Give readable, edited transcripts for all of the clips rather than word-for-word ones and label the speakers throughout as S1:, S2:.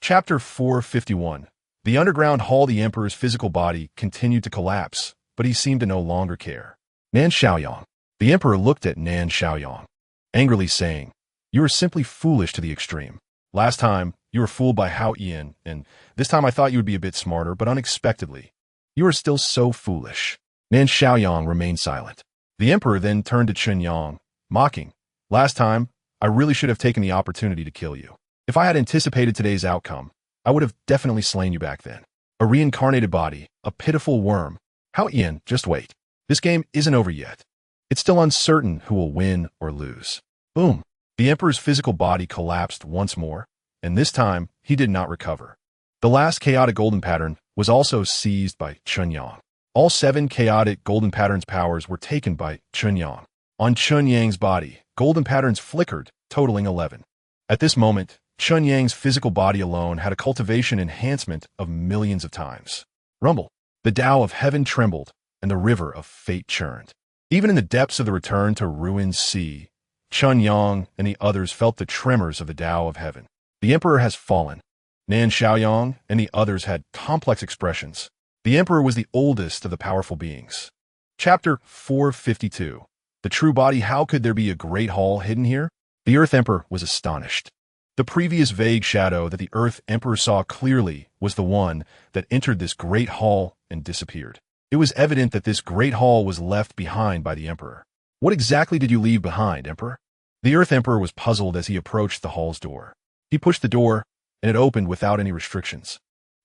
S1: Chapter 451. The underground hall. The emperor's physical body continued to collapse, but he seemed to no longer care. Nan Xiaoyang. The emperor looked at Nan Xiaoyang, angrily saying, "You are simply foolish to the extreme. Last time, you were fooled by Hao Ian, and this time I thought you would be a bit smarter, but unexpectedly, you are still so foolish." Nan Xiaoyang remained silent. The emperor then turned to Chen Yang, mocking, "Last time, I really should have taken the opportunity to kill you. If I had anticipated today's outcome, I would have definitely slain you back then. A reincarnated body, a pitiful worm. Hao Ian, just wait. This game isn't over yet. It's still uncertain who will win or lose." Boom. The emperor's physical body collapsed once more, and this time, he did not recover. The last chaotic golden pattern was also seized by Chen Yang. All 7 chaotic golden patterns powers were taken by Chen Yang. On Chen Yang's body, golden patterns flickered, totaling 11. At this moment, Chen Yang's physical body alone had a cultivation enhancement of millions of times. Rumble. The Tao of heaven trembled, and the river of fate churned. Even in the depths of the return to ruined sea, Chen Yang and the others felt the tremors of the Tao of heaven. The emperor has fallen. Nan Xiaoyang and the others had complex expressions. The emperor was the oldest of the powerful beings. Chapter 452. The true body. How could there be a great hall hidden here? The Earth Emperor was astonished. The previous vague shadow that the Earth Emperor saw clearly was the one that entered this great hall and disappeared. It was evident that this great hall was left behind by the Emperor. What exactly did you leave behind, Emperor? The Earth Emperor was puzzled as he approached the hall's door. He pushed the door, and it opened without any restrictions.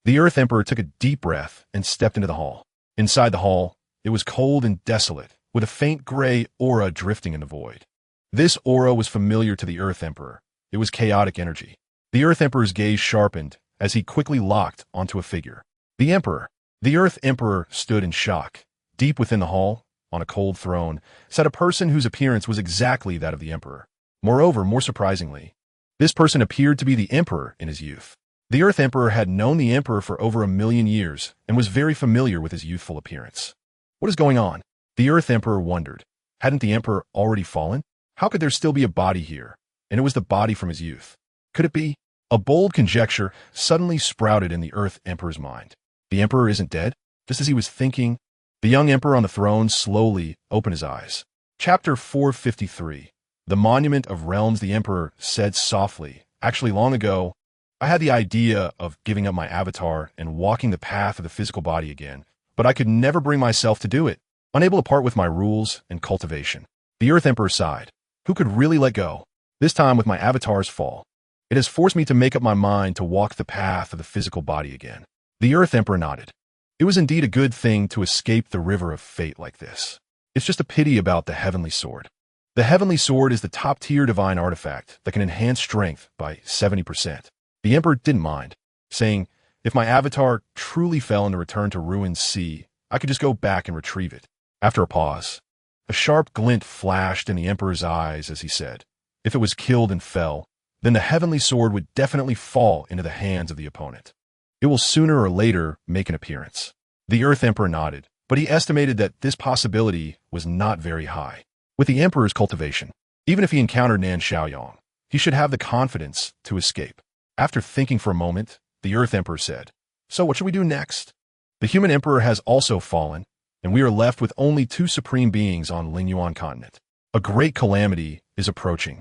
S1: The Earth Emperor took a deep breath and stepped into the hall. Inside the hall, it was cold and desolate, with a faint gray aura drifting in the void. This aura was familiar to the Earth Emperor. It was chaotic energy. The Earth Emperor's gaze sharpened as he quickly locked onto a figure. The Emperor. The Earth Emperor stood in shock. Deep within the hall, on a cold throne, sat a person whose appearance was exactly that of the Emperor. Moreover, more surprisingly, this person appeared to be the Emperor in his youth. The Earth Emperor had known the Emperor for over 1,000,000 years and was very familiar with his youthful appearance. What is going on? The Earth Emperor wondered. Hadn't the Emperor already fallen? How could there still be a body here? And it was the body from his youth. Could it be? A bold conjecture suddenly sprouted in the Earth Emperor's mind. The Emperor isn't dead? Just as he was thinking, the young Emperor on the throne slowly opened his eyes. Chapter 453. The Monument of Realms. The Emperor said softly, "Actually, long ago, I had the idea of giving up my avatar and walking the path of the physical body again, but I could never bring myself to do it, unable to part with my rules and cultivation." The Earth Emperor sighed. Who could really let go? This time with my avatar's fall. It has forced me to make up my mind to walk the path of the physical body again. The Earth Emperor nodded. It was indeed a good thing to escape the river of fate like this. It's just a pity about the Heavenly Sword. The Heavenly Sword is the top-tier divine artifact that can enhance strength by 70%. The Emperor didn't mind, saying, "If my avatar truly fell in the return to ruined sea, I could just go back and retrieve it." After a pause, a sharp glint flashed in the Emperor's eyes as he said, "If it was killed and fell, then the Heavenly Sword would definitely fall into the hands of the opponent. It will sooner or later make an appearance." The Earth Emperor nodded, but he estimated that this possibility was not very high. With the Emperor's cultivation, even if he encountered Nan Xiaoyang, he should have the confidence to escape. After thinking for a moment, the Earth Emperor said, "So what should we do next?" The human Emperor has also fallen, and we are left with only 2 supreme beings on Lingyuan continent. A great calamity is approaching,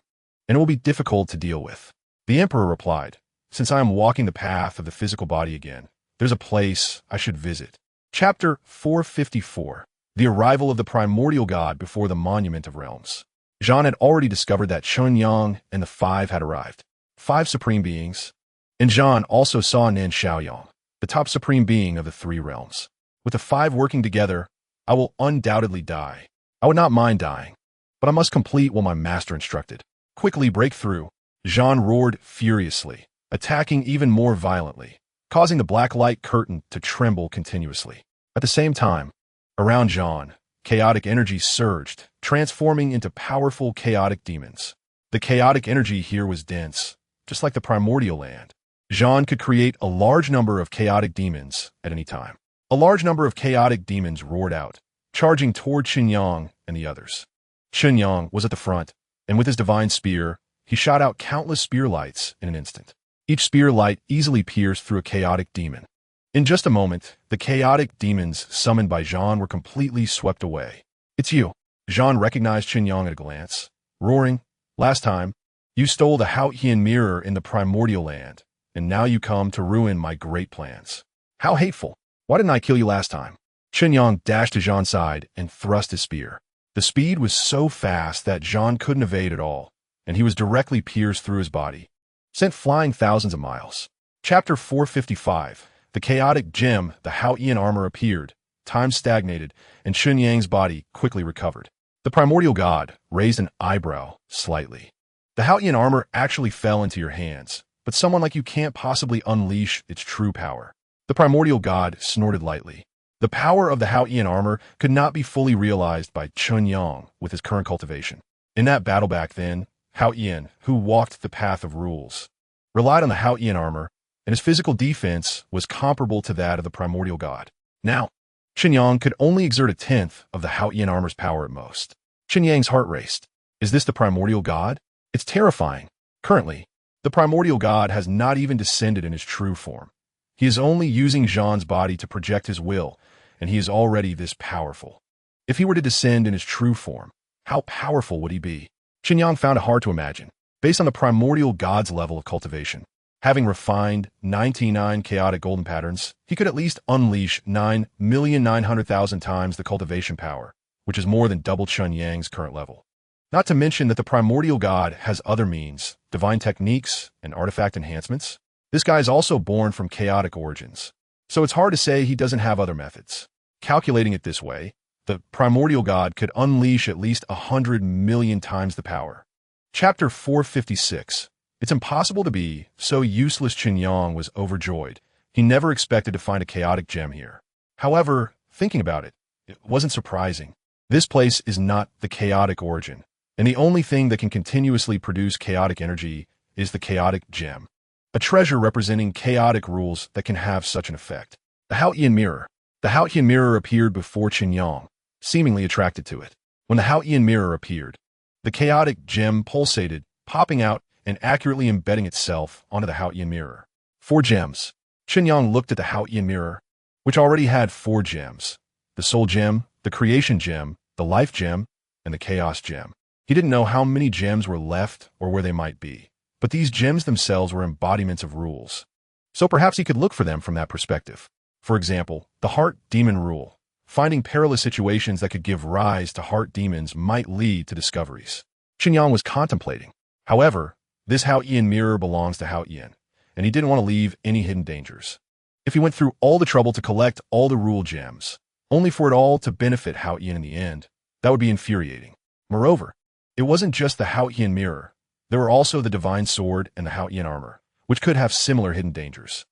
S1: and it will be difficult to deal with. The Emperor replied, "Since I am walking the path of the physical body again, there's a place I should visit." Chapter 454. The Arrival of the Primordial God before the Monument of Realms. Zhan had already discovered that Chen Yang and the 5 had arrived. 5 supreme beings. And Zhan also saw Nan Xiaoyang, the top supreme being of the 3 realms. With the 5 working together, I will undoubtedly die. I would not mind dying, but I must complete what my master instructed. Quickly break through. Zhan roared furiously, attacking even more violently, causing the black light curtain to tremble continuously. At the same time, around Zhan, chaotic energy surged, transforming into powerful chaotic demons. The chaotic energy here was dense, just like the primordial land. Zhan could create a large number of chaotic demons at any time. A large number of chaotic demons roared out, charging toward Chen Yang and the others. Chen Yang was at the front, and with his divine spear, he shot out countless spear lights in an instant. Each spear light easily pierced through a chaotic demon. In just a moment, the chaotic demons summoned by Zhan were completely swept away. "It's you." Zhan recognized Chen Yang at a glance, roaring, "Last time, you stole the Haotian mirror in the primordial land, and now you come to ruin my great plans. How hateful! Why didn't I kill you last time?" Chen Yang dashed to Zhan's side and thrust his spear. The speed was so fast that Zhan couldn't evade at all, and he was directly pierced through his body, sent flying thousands of miles. Chapter 455. The chaotic gem, the Haotian armor appeared, time stagnated, and Chen Yang's body quickly recovered. The primordial god raised an eyebrow slightly. "The Haotian armor actually fell into your hands, but someone like you can't possibly unleash its true power." The primordial god snorted lightly. The power of the Haotian armor could not be fully realized by Chen Yang with his current cultivation. In that battle back then, Haotian, who walked the path of rules, relied on the Haotian armor, and his physical defense was comparable to that of the primordial god. Now, Chen Yang could only exert a tenth of the Haotian armor's power at most. Chen Yang's heart raced. Is this the primordial god? It's terrifying. Currently, the primordial god has not even descended in his true form. He is only using Zhan's body to project his will, and he is already this powerful. If he were to descend in his true form, how powerful would he be? Chen Yang found it hard to imagine, based on the primordial god's level of cultivation. Having refined 99 chaotic golden patterns, he could at least unleash 9,900,000 times the cultivation power, which is more than double Chen Yang's current level. Not to mention that the primordial god has other means, divine techniques, and artifact enhancements. This guy is also born from chaotic origins, so it's hard to say he doesn't have other methods. Calculating it this way, the primordial god could unleash at least 100 million times the power. Chapter 456. It's impossible to be so useless. Chen Yang was overjoyed. He never expected to find a chaotic gem here. However, thinking about it, it wasn't surprising. This place is not the chaotic origin, and the only thing that can continuously produce chaotic energy is the chaotic gem, a treasure representing chaotic rules that can have such an effect. The Haotian mirror. The Haotian mirror appeared before Chen Yang, seemingly attracted to it. When the Haotian mirror appeared, the chaotic gem pulsated, popping out and accurately embedding itself onto the Haotian mirror. 4 gems. Chen Yang looked at the Haotian mirror, which already had 4 gems: the soul gem, the creation gem, the life gem, and the chaos gem. He didn't know how many gems were left or where they might be, but these gems themselves were embodiments of rules. So perhaps he could look for them from that perspective. For example, the heart demon rule. Finding perilous situations that could give rise to heart demons might lead to discoveries. Chen Yang was contemplating. However, this Haotian mirror belongs to Haotian, and he didn't want to leave any hidden dangers. If he went through all the trouble to collect all the rule gems, only for it all to benefit Haotian in the end, that would be infuriating. Moreover, it wasn't just the Haotian mirror. There were also the divine sword and the Haotian armor, which could have similar hidden dangers.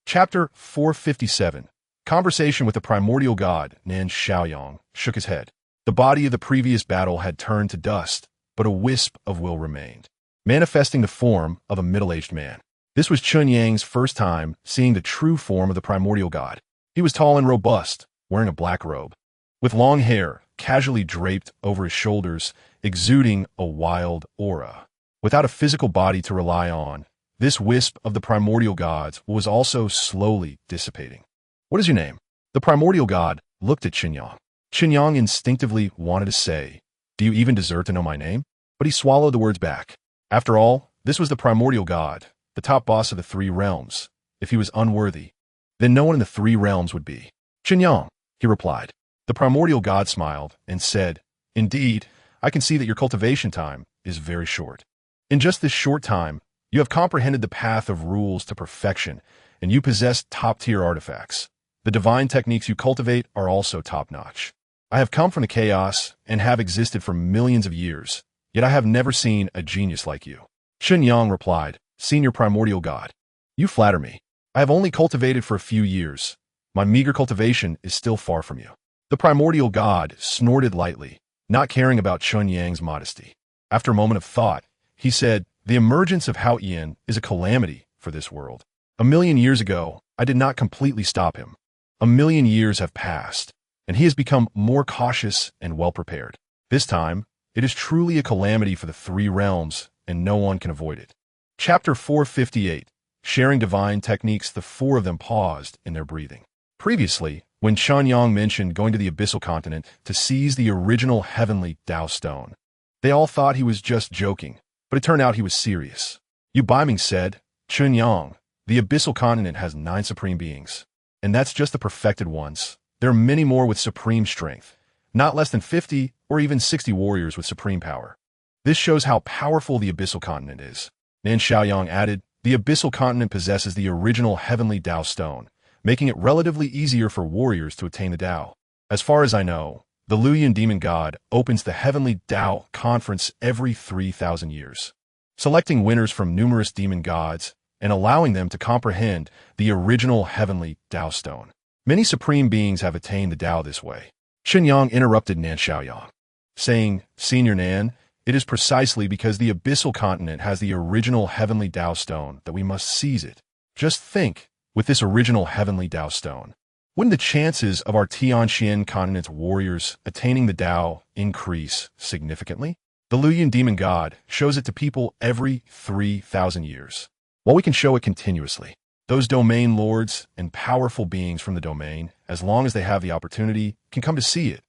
S1: Chapter 457. Conversation with the primordial god. Nan Xiaoyang shook his head. The body of the previous battle had turned to dust, but a wisp of will remained, manifesting the form of a middle-aged man. This was Chen Yang's first time seeing the true form of the primordial god. He was tall and robust, wearing a black robe, with long hair casually draped over his shoulders, exuding a wild aura. Without a physical body to rely on, this wisp of the primordial gods was also slowly dissipating. "What is your name?" The primordial god looked at Chen Yang. Chen Yang instinctively wanted to say, "Do you even deserve to know my name?" But he swallowed the words back. After all, this was the primordial god, the top boss of the 3 realms. If he was unworthy, then no one in the 3 realms would be. "Chen Yang," he replied. The primordial god smiled and said, "Indeed, I can see that your cultivation time is very short. In just this short time, you have comprehended the path of rules to perfection, and you possess top-tier artifacts. The divine techniques you cultivate are also top-notch. I have come from the chaos and have existed for millions of years, yet I have never seen a genius like you." Chen Yang replied, "Senior primordial god, you flatter me. I have only cultivated for a few years. My meager cultivation is still far from you." The primordial god snorted lightly, not caring about Chen Yang's modesty. After a moment of thought, he said, "The emergence of Haotian is a calamity for this world. 1,000,000 years ago, I did not completely stop him. 1,000,000 years have passed, and he has become more cautious and well-prepared. This time, it is truly a calamity for the 3 realms, and no one can avoid it." Chapter 458. Sharing divine techniques, the four of them paused in their breathing. Previously, when Chen Yang mentioned going to the Abyssal Continent to seize the original heavenly Tao Stone, they all thought he was just joking, but it turned out he was serious. Yu Baiming said, "Chen Yang, the Abyssal Continent has 9 supreme beings, and that's just the perfected ones. There are many more with supreme strength, not less than 50 or even 60 warriors with supreme power. This shows how powerful the Abyssal Continent is." Nan Xiaoyang added, "The Abyssal Continent possesses the original heavenly Tao Stone, making it relatively easier for warriors to attain the Tao. As far as I know, the Luoyun Demon God opens the Heavenly Tao Conference every 3,000 years, selecting winners from numerous demon gods and allowing them to comprehend the original heavenly Tao Stone. Many supreme beings have attained the Tao this way." Chen Yang interrupted Nan Xiaoyang, saying, "Senior Nan, it is precisely because the Abyssal Continent has the original heavenly Tao Stone that we must seize it. Just think, with this original heavenly Tao Stone, wouldn't the chances of our Tianxian continent's warriors attaining the Tao increase significantly? The Luoyun Demon God shows it to people every 3,000 years, while we can show it continuously. Those domain lords and powerful beings from the domain, as long as they have the opportunity, can come to see it.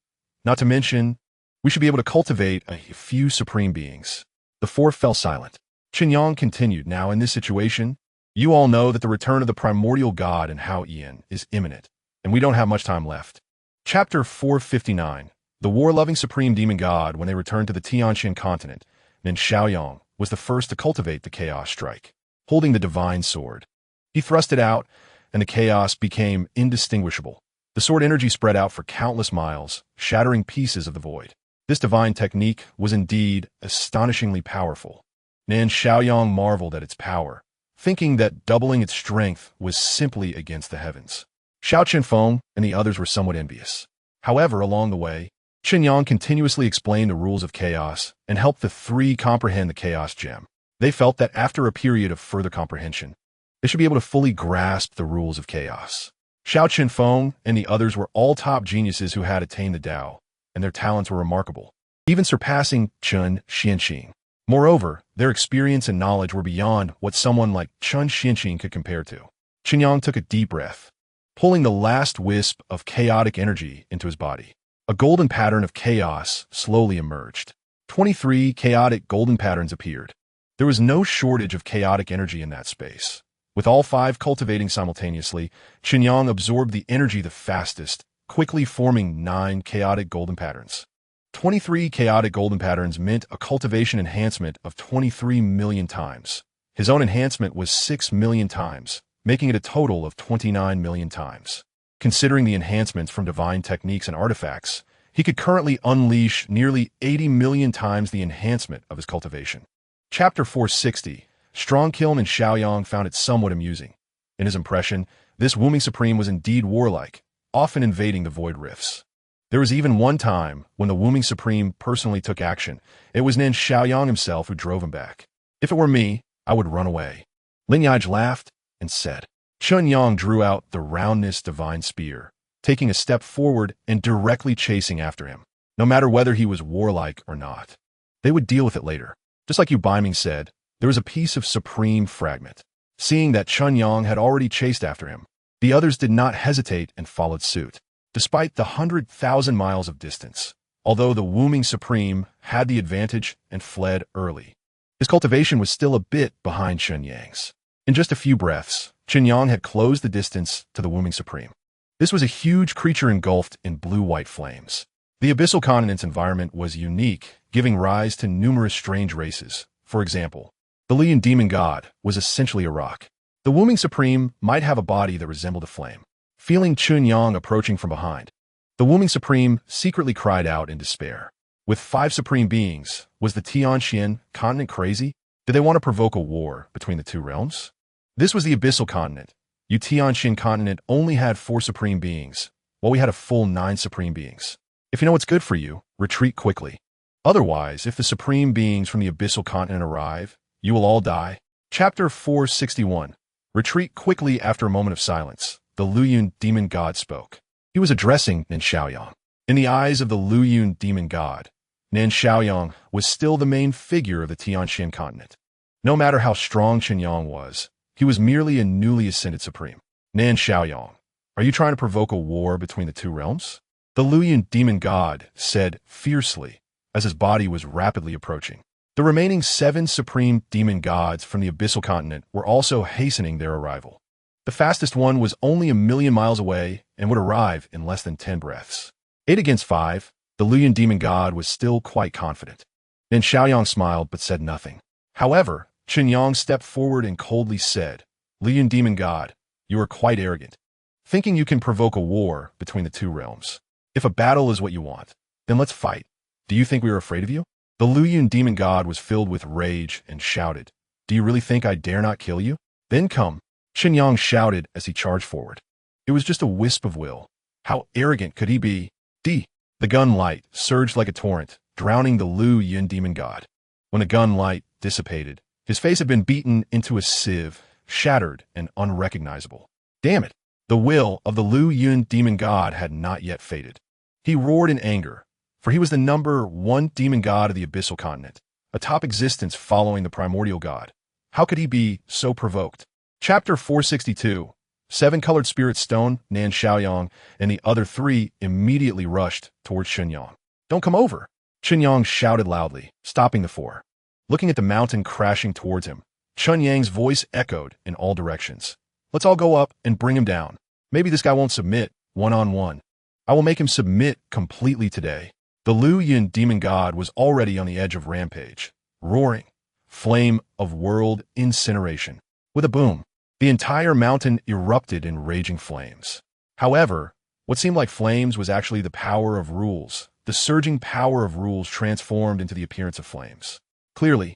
S1: Not to mention, we should be able to cultivate a few supreme beings." The four fell silent. Chen Yang continued, "Now in this situation, you all know that the return of the primordial god in Hao Ian is imminent, and we don't have much time left." Chapter 459. The war-loving supreme demon god. When they returned to the Tianxian continent, Nan Xiaoyang was the first to cultivate the chaos strike. Holding the divine sword, he thrust it out, and the chaos became indistinguishable. The sword energy spread out for countless miles, shattering pieces of the void. This divine technique was indeed astonishingly powerful. Nan Xiaoyang marveled at its power, thinking that doubling its strength was simply against the heavens. Xiao Qinfeng and the others were somewhat envious. However, along the way, Chen Yang continuously explained the rules of chaos and helped the three comprehend the chaos gem. They felt that after a period of further comprehension, they should be able to fully grasp the rules of chaos. Xiao Qinfeng and the others were all top geniuses who had attained the Tao, and their talents were remarkable, even surpassing Chen Xianqing. Moreover, their experience and knowledge were beyond what someone like Chen Xianqing could compare to. Chen Yang took a deep breath, pulling the last wisp of chaotic energy into his body. A golden pattern of chaos slowly emerged. 23 chaotic golden patterns appeared. There was no shortage of chaotic energy in that space. With all 5 cultivating simultaneously, Chen Yang absorbed the energy the fastest, quickly forming 9 chaotic golden patterns. 23 chaotic golden patterns meant a cultivation enhancement of 23 million times. His own enhancement was 6 million times, making it a total of 29 million times. Considering the enhancements from divine techniques and artifacts, he could currently unleash nearly 80 million times the enhancement of his cultivation. Chapter 460. Strong Kiln and Xiaoyang found it somewhat amusing. In his impression, this Wuming Supreme was indeed warlike, often invading the void rifts. There was even one time when the Wuming Supreme personally took action. It was Nan Xiaoyang himself who drove him back. "If it were me, I would run away." Lin Yaij laughed and said. Chen Yang drew out the roundness divine spear, taking a step forward and directly chasing after him. No matter whether he was warlike or not, they would deal with it later. Just like Yu Baiming said, there was a piece of supreme fragment. Seeing that Chen Yang had already chased after him, the others did not hesitate and followed suit. Despite the 100,000 miles of distance, although the Wuming Supreme had the advantage and fled early, his cultivation was still a bit behind Chen Yang's. In just a few breaths, Chen Yang had closed the distance to the Wuming Supreme. This was a huge creature engulfed in blue-white flames. The Abyssal Continent's environment was unique, giving rise to numerous strange races. For example, the Luoyun Demon God was essentially a rock. The Wuming Supreme might have a body that resembled a flame. Feeling Chen Yang approaching from behind, the Wuming Supreme secretly cried out in despair. With 5 supreme beings, was the Tianxian continent crazy? Did they want to provoke a war between the two realms? This was the Abyssal Continent. You Tianxian continent only had 4 supreme beings, while we had a full 9 supreme beings. If you know what's good for you, retreat quickly. Otherwise, if the supreme beings from the Abyssal Continent arrive, you will all die. Chapter 461. Retreat quickly. After a moment of silence, the Luoyun Demon God spoke. He was addressing Nan Xiaoyang. In the eyes of the Luoyun Demon God, Nan Xiaoyang was still the main figure of the Tianxian continent. No matter how strong Chen Yang was, He was merely a newly ascended supreme. Nan Xiaoyang, are you trying to provoke a war between the two realms? The Luoyuan demon god said fiercely as his body was rapidly approaching. The remaining 7 supreme demon gods from the abyssal continent were also hastening their arrival. The fastest one was only 1,000,000 miles away and would arrive in less than 10 breaths. 8 against 5, the Luoyuan demon god was still quite confident. Then Xiaoyang smiled but said nothing. However, Chen Yang stepped forward and coldly said, Luoyuan demon god, you are quite arrogant, thinking you can provoke a war between the two realms. If a battle is what you want, then let's fight. Do you think we are afraid of you? The Luoyuan demon god was filled with rage and shouted, Do you really think I dare not kill you? Then come. Chen Yang shouted as he charged forward. It was just a wisp of will. How arrogant could he be? The gun light surged like a torrent, drowning the Luoyuan demon god. When the gun light dissipated, his face had been beaten into a sieve, shattered and unrecognizable. Damn it! The will of the Luoyuan demon god had not yet faded. He roared in anger, for he was the #1 demon god of the abyssal continent, a top existence following the primordial god. How could he be so provoked? Chapter 462. 7-colored spirit stone, Nan Xiaoyang, and the other 3 immediately rushed towards Chen Yang. Don't come over! Chen Yang shouted loudly, stopping the 4. Looking at the mountain crashing towards him, Chen Yang's voice echoed in all directions. Let's all go up and bring him down. Maybe this guy won't submit, one-on-one. I will make him submit completely today. The Luoyuan demon god was already on the edge of rampage, roaring, flame of world incineration. With a boom, the entire mountain erupted in raging flames. However, what seemed like flames was actually the power of rules. The surging power of rules transformed into the appearance of flames. Clearly,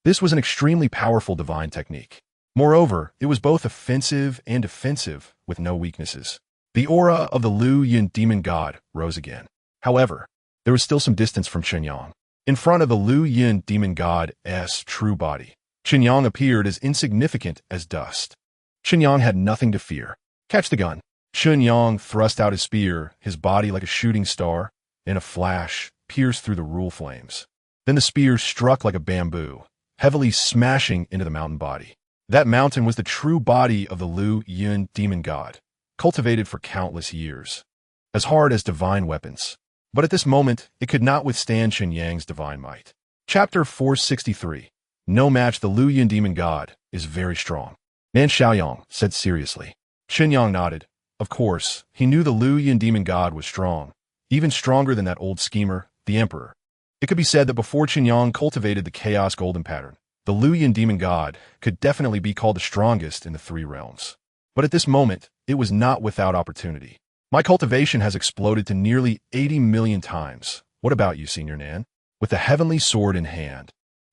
S1: this was an extremely powerful divine technique. Moreover, it was both offensive and defensive, with no weaknesses. The aura of the Luoyuan demon god rose again. However, there was still some distance from Chen Yang. In front of the Luoyuan demon god's true body, Chen Yang appeared as insignificant as dust. Chen Yang had nothing to fear. Catch the gun. Chen Yang thrust out his spear, his body like a shooting star, in a flash, pierced through the rule flames. Then the spear struck like a bamboo, heavily smashing into the mountain body. That mountain was the true body of the Luoyuan demon god, cultivated for countless years, as hard as divine weapons. But at this moment, it could not withstand Chen Yang's divine might. Chapter 463. No match. The Luoyuan demon god is very strong. Nan Xiaoyang said seriously. Chen Yang nodded. Of course, he knew the Luoyuan demon god was strong, even stronger than that old schemer, the emperor. It could be said that before Chen Yang cultivated the chaos golden pattern, the Luoyuan demon god could definitely be called the strongest in the 3 realms. But at this moment, it was not without opportunity. My cultivation has exploded to nearly 80 million times. What about you, Senior Nan? With the heavenly sword in hand,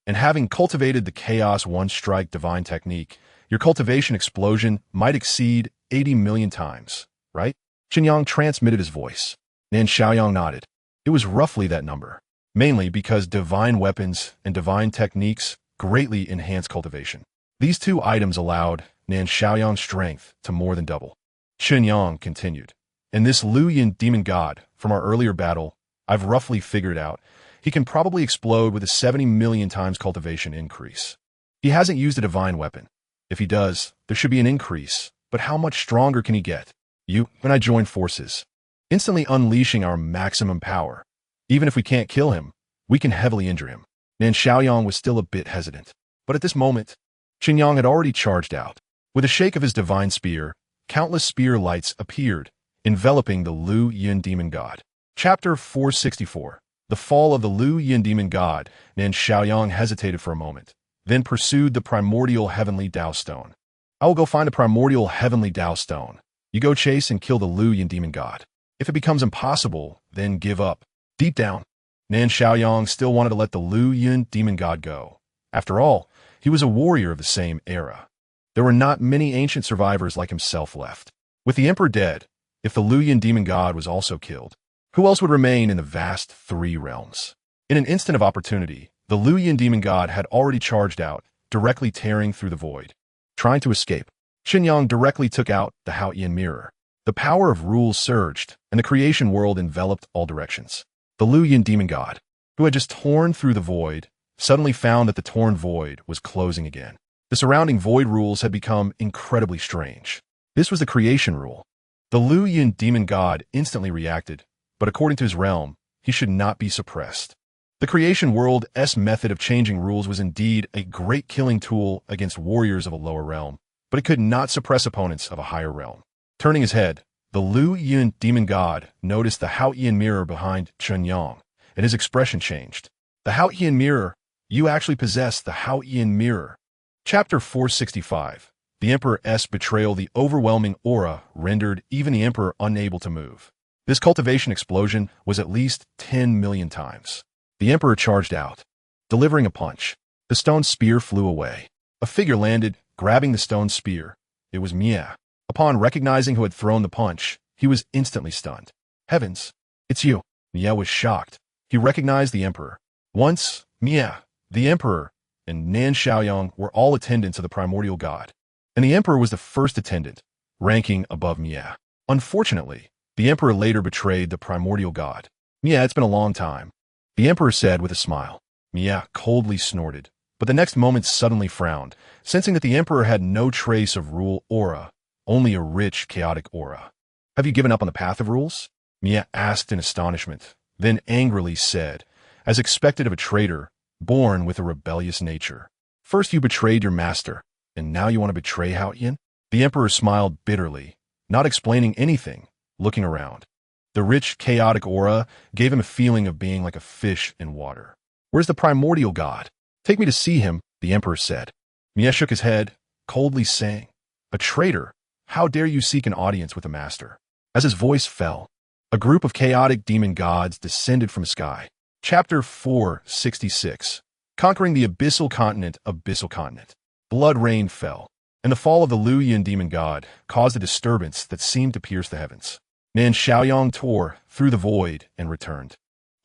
S1: and having cultivated the chaos one-strike divine technique, your cultivation explosion might exceed 80 million times, right? Chen Yang transmitted his voice. Nan Xiaoyang nodded. It was roughly that number, mainly because divine weapons and divine techniques greatly enhance cultivation. These 2 items allowed Nan Xiaoyang's strength to more than double. Chen Yang continued. And this Luoyuan demon god, from our earlier battle, I've roughly figured out, he can probably explode with a 70 million times cultivation increase. He hasn't used a divine weapon. If he does, there should be an increase, but how much stronger can he get? You and I join forces, instantly unleashing our maximum power. Even if we can't kill him, we can heavily injure him. Nan Xiaoyang was still a bit hesitant, but at this moment, Chen Yang had already charged out. With a shake of his divine spear, countless spear lights appeared, enveloping the Luoyuan demon god. Chapter 464. The fall of the Luoyuan demon god. Nan Xiaoyang hesitated for a moment, then pursued the primordial heavenly Tao stone. I will go find a primordial heavenly Tao stone. You go chase and kill the Luoyuan demon god. If it becomes impossible, then give up. Deep down, Nan Xiaoyang still wanted to let the Luoyuan demon god go. After all, he was a warrior of the same era. There were not many ancient survivors like himself left. With the emperor dead, if the Luoyuan demon god was also killed, who else would remain in the vast 3 realms? In an instant of opportunity, the Luoyuan demon god had already charged out, directly tearing through the void. Trying to escape, Chen Yang directly took out the Haotian mirror. The power of rules surged, and the creation world enveloped all directions. The Luoyuan demon god, who had just torn through the void, suddenly found that the torn void was closing again. The surrounding void rules had become incredibly strange. This was the creation rule. The Lu Yin demon god instantly reacted, but according to his realm, he should not be suppressed. The creation world's method of changing rules was indeed a great killing tool against warriors of a lower realm, but it could not suppress opponents of a higher realm. Turning his head, the Lu Yin demon god noticed the Haotian mirror behind Chen Yang, and his expression changed. The Haotian mirror, you actually possess the Haotian mirror. Chapter 465. The Emperor's betrayal. The overwhelming aura rendered even the Emperor unable to move. This cultivation explosion was at least 10 million times. The Emperor charged out, delivering a punch. The stone spear flew away. A figure landed, grabbing the stone spear. It was Mia. Upon recognizing who had thrown the punch, he was instantly stunned. Heavens, it's you. Mia was shocked. He recognized the Emperor. Once, Mia, the Emperor, and Nan Xiaoyang were all attendants of the primordial god, and the Emperor was the first attendant, ranking above Mia. Unfortunately, the Emperor later betrayed the primordial god. Mia, it's been a long time, the Emperor said with a smile. Mia coldly snorted, but the next moment suddenly frowned, sensing that the Emperor had no trace of rule aura, only a rich, chaotic aura. Have you given up on the path of rules? Mia asked in astonishment, then angrily said, as expected of a traitor, born with a rebellious nature. First you betrayed your master, and now you want to betray Haotian? The Emperor smiled bitterly, not explaining anything, looking around. The rich, chaotic aura gave him a feeling of being like a fish in water. Where's the primordial god? Take me to see him, the Emperor said. Mia shook his head, coldly saying, a traitor, how dare you seek an audience with a master? As his voice fell, a group of chaotic demon gods descended from the sky. Chapter 466. Conquering the Abyssal Continent. Abyssal Continent. Blood rain fell, and the fall of the Lu Yin demon god caused a disturbance that seemed to pierce the heavens. Nan Xiaoyang tore through the void and returned,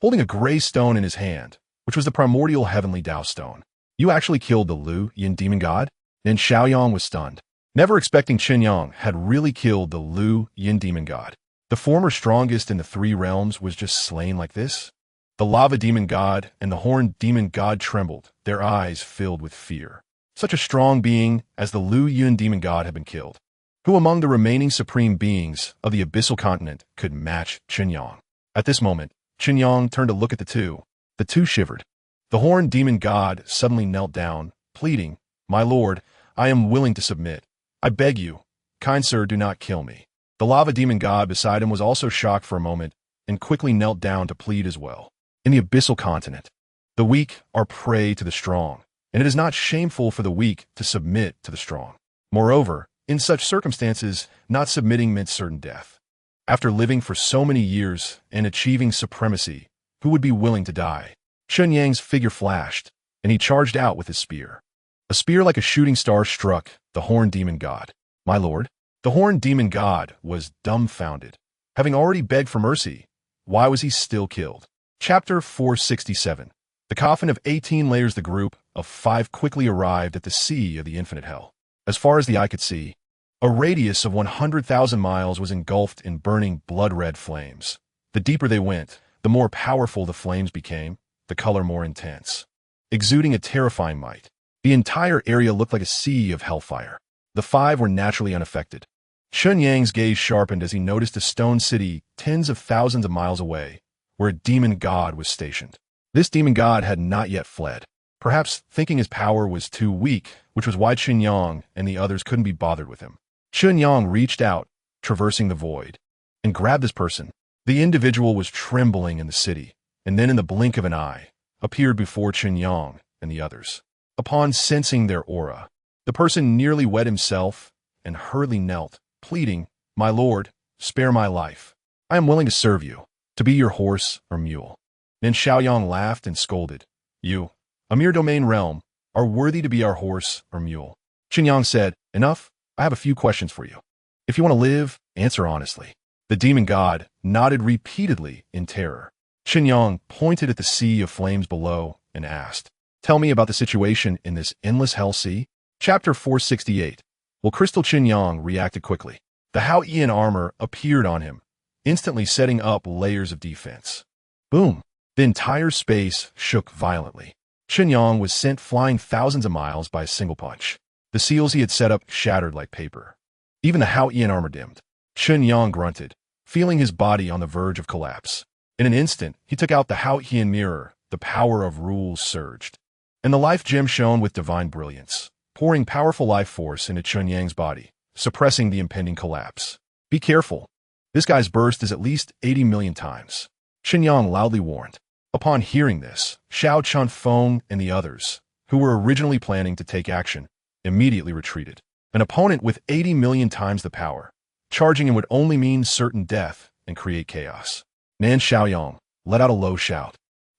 S1: holding a gray stone in his hand, which was the primordial heavenly Tao stone. You actually killed the Lu Yin demon god? Nan Xiaoyang was stunned, never expecting Chen Yang had really killed the Lu Yin demon god. The former strongest in the three realms was just slain like this? The lava demon god and the horned demon god trembled, their eyes filled with fear. Such a strong being as the Lu Yin demon god had been killed. Who among the remaining supreme beings of the Abyssal Continent could match Chen Yang? At this moment, Chen Yang turned to look at the two. The two shivered. The horned demon god suddenly knelt down, pleading, my lord, I am willing to submit. I beg you, kind sir, do not kill me. The lava demon god beside him was also shocked for a moment and quickly knelt down to plead as well. In the Abyssal Continent, the weak are prey to the strong, and it is not shameful for the weak to submit to the strong. Moreover, in such circumstances, not submitting meant certain death. After living for so many years and achieving supremacy, who would be willing to die? Chen Yang's figure flashed, and he charged out with his spear. A spear like a shooting star struck the horned demon god. My lord, the horned demon god was dumbfounded. Having already begged for mercy, why was he still killed? Chapter 467. The coffin of 18 layers. The group of 5 quickly arrived at the sea of the infinite hell. As far as the eye could see, a radius of 100,000 miles was engulfed in burning blood-red flames. The deeper they went, the more powerful the flames became, the color more intense, exuding a terrifying might. The entire area looked like a sea of hellfire. The 5 were naturally unaffected. Chen Yang's gaze sharpened as he noticed a stone city tens of thousands of miles away, where a demon god was stationed. This demon god had not yet fled, perhaps thinking his power was too weak, which was why Chen Yang and the others couldn't be bothered with him. Chen Yang reached out, traversing the void, and grabbed this person. The individual was trembling in the city, and then in the blink of an eye, appeared before Chen Yang and the others. Upon sensing their aura, the person nearly wet himself and hurriedly knelt, pleading, my lord, spare my life. I am willing to serve you, to be your horse or mule. Then Xiaoyang laughed and scolded, you, a mere domain realm, are worthy to be our horse or mule. Chen Yang said, enough, I have a few questions for you. If you want to live, answer honestly. The demon god nodded repeatedly in terror. Chen Yang pointed at the sea of flames below and asked, tell me about the situation in this endless hell sea. Chapter 468. Well, Crystal Chen Yang reacted quickly. The Haotian armor appeared on him, instantly setting up layers of defense. Boom! The entire space shook violently. Chen Yang was sent flying thousands of miles by a single punch. The seals he had set up shattered like paper. Even the Hao Yin armor dimmed. Chen Yang grunted, feeling his body on the verge of collapse. In an instant, he took out the Hao Yin mirror. The power of rules surged. And the life gem shone with divine brilliance, pouring powerful life force into Chen Yang's body, suppressing the impending collapse. Be careful. This guy's burst is at least 80 million times. Chen Yang loudly warned. Upon hearing this, Xiao Chunfeng and the others, who were originally planning to take action, immediately retreated. An opponent with 80 million times the power. Charging him would only mean certain death and create chaos. Nan Xiaoyang let out a low shout,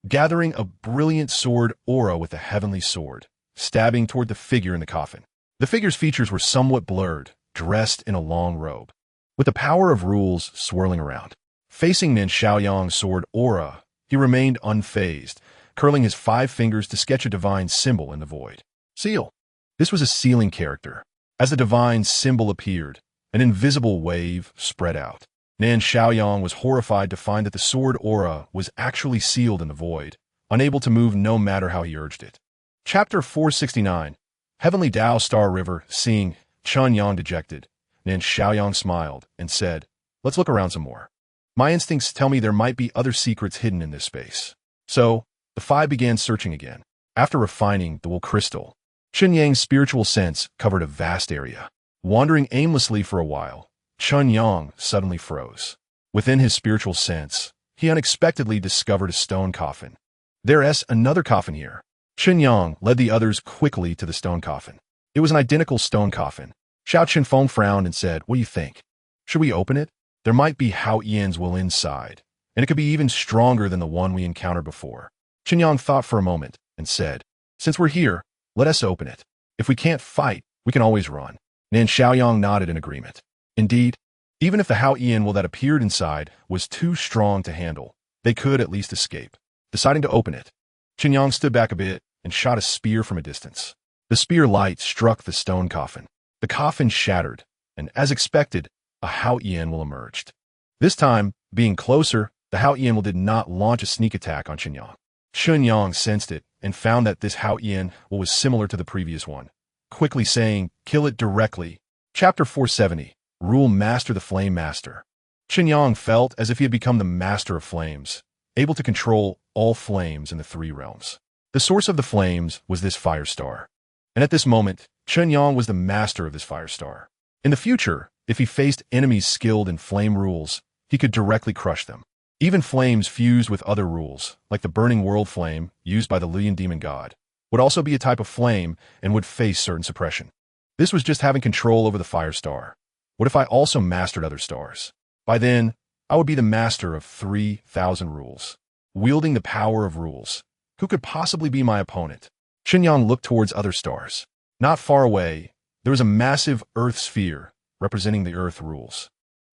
S1: gathering a brilliant sword aura with a heavenly sword, stabbing toward the figure in the coffin. The figure's features were somewhat blurred, dressed in a long robe, with the power of rules swirling around. Facing Nan Xiaoyang's sword aura, he remained unfazed, curling his 5 fingers to sketch a divine symbol in the void. Seal. This was a sealing character. As the divine symbol appeared, an invisible wave spread out. Nan Xiaoyang was horrified to find that the sword aura was actually sealed in the void, unable to move no matter how he urged it. Chapter 469. Heavenly Tao Star River. Seeing Chen Yang dejected, Nan Xiaoyang smiled and said, "Let's look around some more. My instincts tell me there might be other secrets hidden in this space." So, the 5 began searching again. After refining the wool crystal, Chen Yang's spiritual sense covered a vast area. Wandering aimlessly for a while, Chen Yang suddenly froze. Within his spiritual sense, he unexpectedly discovered a stone coffin. There's another coffin here. Chen Yang led the others quickly to the stone coffin. It was an identical stone coffin. Xiao Chunfeng frowned and said, "What do you think? Should we open it? There might be Hao Yin's will inside, and it could be even stronger than the one we encountered before." Chen Yang thought for a moment and said, "Since we're here, let us open it. If we can't fight, we can always run." Nan Xiaoyang nodded in agreement. Indeed, even if the Hao Yin will that appeared inside was too strong to handle, they could at least escape. Deciding to open it, Chen Yang stood back a bit and shot a spear from a distance. The spear light struck the stone coffin. The coffin shattered, and as expected, a Hao Yin will emerged. This time, being closer, the Hao Yin will did not launch a sneak attack on Chen Yang. Chen Yang sensed it and found that this Hao Yin was similar to the previous one, quickly saying, "Kill it directly." Chapter 470. Rule Master the Flame Master. Chen Yang felt as if he had become the master of flames, able to control all flames in the 3 realms. The source of the flames was this fire star. And at this moment, Chen Yang was the master of this fire star. In the future, if he faced enemies skilled in flame rules, he could directly crush them. Even flames fused with other rules, like the burning world flame used by the Lian demon god, would also be a type of flame and would face certain suppression. This was just having control over the fire star. What if I also mastered other stars? By then, I would be the master of 3,000 rules, wielding the power of rules. Who could possibly be my opponent? Chen Yang looked towards other stars. Not far away, there was a massive earth sphere representing the earth rules.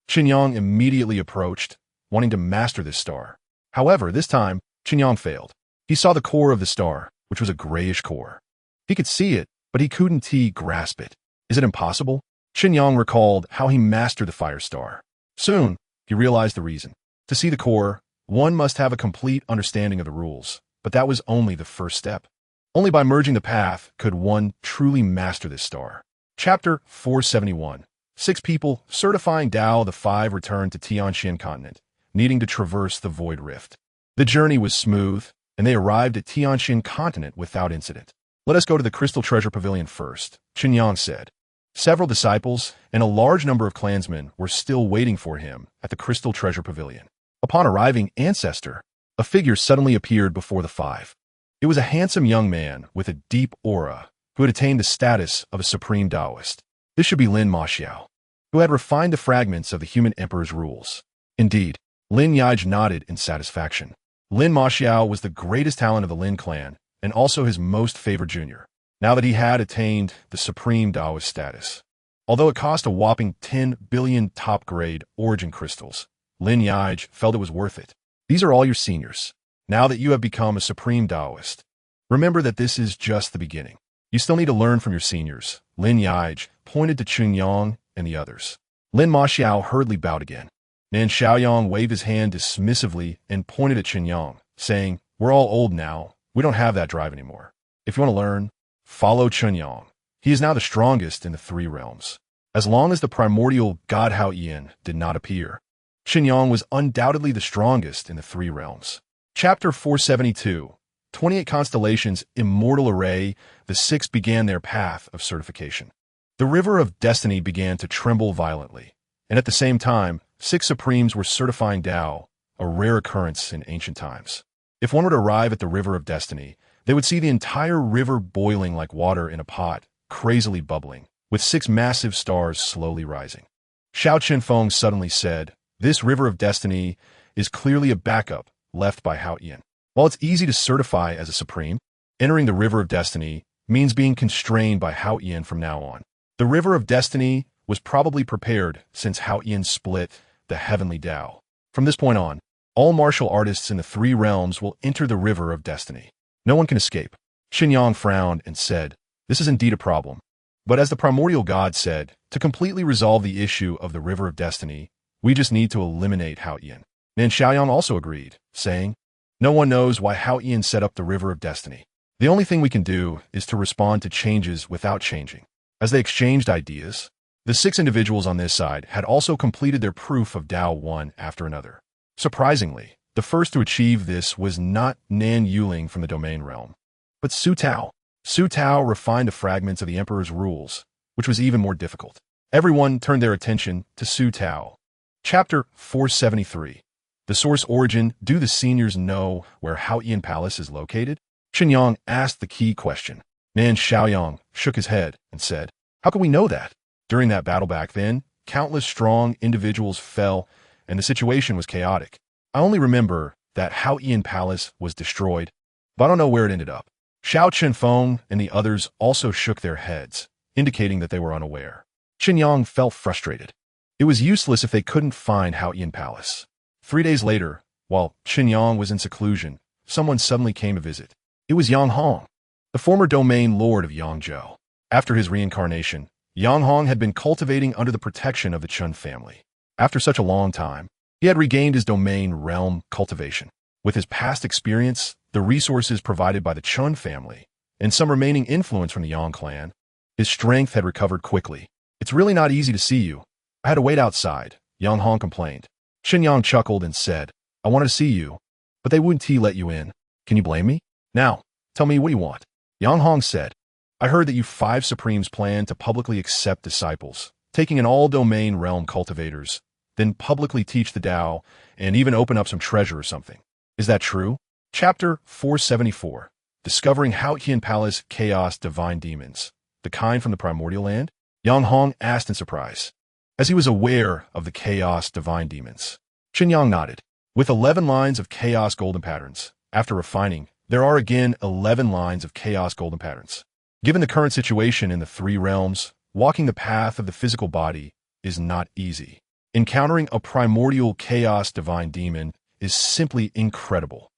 S1: Chen Yang immediately approached, wanting to master this star. However, this time, Chen Yang failed. He saw the core of the star, which was a grayish core. He could see it, but he couldn't grasp it. Is it impossible? Chen Yang recalled how he mastered the fire star. Soon, he realized the reason. To see the core, one must have a complete understanding of the rules, but that was only the first step. Only by merging the path could one truly master this star. Chapter 471. 6 people, certifying Dao. The 5 returned to Tianxian continent, needing to traverse the Void Rift. The journey was smooth, and they arrived at Tianxian continent without incident. "Let us go to the Crystal Treasure Pavilion first," Chen Yang said. Several disciples and a large number of clansmen were still waiting for him at the Crystal Treasure Pavilion. Upon arriving, Ancestor, a figure suddenly appeared before the 5. It was a handsome young man with a deep aura who had attained the status of a supreme Taoist. This should be Lin Maxiao, who had refined the fragments of the human emperor's rules. Indeed, Lin Yaij nodded in satisfaction. Lin Maxiao was the greatest talent of the Lin clan and also his most favored junior, now that he had attained the supreme Taoist status. Although it cost a whopping 10 billion top-grade origin crystals, Lin Yaij felt it was worth it. These are all your seniors. Now that you have become a supreme Taoist, remember that this is just the beginning. You still need to learn from your seniors. Lin Yaij pointed to Chen Yang and the others. Lin Maxiao hurriedly bowed again. Nan Xiaoyang waved his hand dismissively and pointed at Chen Yang, saying, "We're all old now. We don't have that drive anymore. If you want to learn, follow Chen Yang." He is now the strongest in the three realms. As long as the primordial god Hao Yin did not appear, Chen Yang was undoubtedly the strongest in the three realms. Chapter 472, 28 Constellations, Immortal Array, the six began their path of certification. The river of destiny began to tremble violently, and at the same time, six supremes were certifying Tao, a rare occurrence in ancient times. If one were to arrive at the river of destiny, they would see the entire river boiling like water in a pot, crazily bubbling, with six massive stars slowly rising. Xiao Qinfeng suddenly said, "This river of destiny is clearly a backup left by Hao Yin. While it's easy to certify as a supreme, entering the river of destiny means being constrained by Hao Yin from now on. The river of destiny was probably prepared since Hao Yin split the heavenly Tao. From this point on, all martial artists in the three realms will enter the river of destiny. No one can escape." Chen Yang frowned and said, "This is indeed a problem. But as the primordial god said, to completely resolve the issue of the river of destiny, we just need to eliminate Hao Yin." Nan Xiaoyang also agreed, saying, "No one knows why Hao Yin set up the river of destiny. The only thing we can do is to respond to changes without changing." As they exchanged ideas, the six individuals on this side had also completed their proof of Tao one after another. Surprisingly, the first to achieve this was not Nan Yuling from the domain realm, but Su Tao. Su Tao refined the fragments of the Emperor's rules, which was even more difficult. Everyone turned their attention to Su Tao. Chapter 473. The source origin. Do the seniors know where Hao Yin Palace is located? Chen Yang asked the key question. Nan Xiaoyang shook his head and said, "How can we know that? During that battle back then, countless strong individuals fell, and the situation was chaotic. I only remember that Hao Yin Palace was destroyed, but I don't know where it ended up." Xiao Qinfeng and the others also shook their heads, indicating that they were unaware. Chen Yang felt frustrated. It was useless if they couldn't find Hao Yin Palace. 3 days later, while Chen Yang was in seclusion, someone suddenly came to visit. It was Yang Hong, the former domain lord of Yangzhou. After his reincarnation, Yang Hong had been cultivating under the protection of the Chen family. After such a long time, he had regained his domain realm cultivation. With his past experience, the resources provided by the Chen family, and some remaining influence from the Yang clan, his strength had recovered quickly. "It's really not easy to see you. I had to wait outside," Yang Hong complained. Chen Yang chuckled and said, "I wanted to see you, but they wouldn't let you in. Can you blame me? Now, tell me what you want." Yang Hong said, "I heard that you 5 supremes plan to publicly accept disciples, taking in all domain realm cultivators, then publicly teach the Tao, and even open up some treasure or something. Is that true?" Chapter 474. Discovering Hao Yin Palace Chaos Divine Demons, the kind from the primordial land? Yang Hong asked in surprise, as he was aware of the Chaos Divine Demons. Chen Yang nodded. With 11 lines of Chaos Golden Patterns, after refining, there are again 11 lines of Chaos Golden Patterns. Given the current situation in the three realms, walking the path of the physical body is not easy. Encountering a primordial Chaos Divine Demon is simply incredible.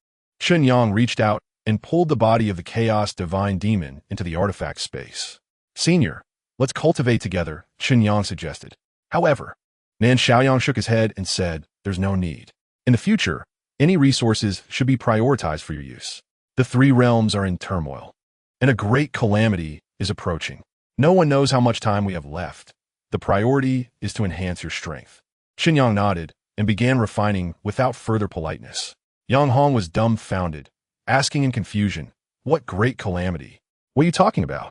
S1: Chen Yang reached out and pulled the body of the Chaos Divine Demon into the artifact space. "Senior, let's cultivate together," Chen Yang suggested. However, Nan Xiaoyang shook his head and said, "There's no need. In the future, any resources should be prioritized for your use. The three realms are in turmoil, and a great calamity is approaching. No one knows how much time we have left. The priority is to enhance your strength." Chen Yang nodded and began refining without further politeness. Yang Hong was dumbfounded, asking in confusion, "What great calamity? What are you talking about?"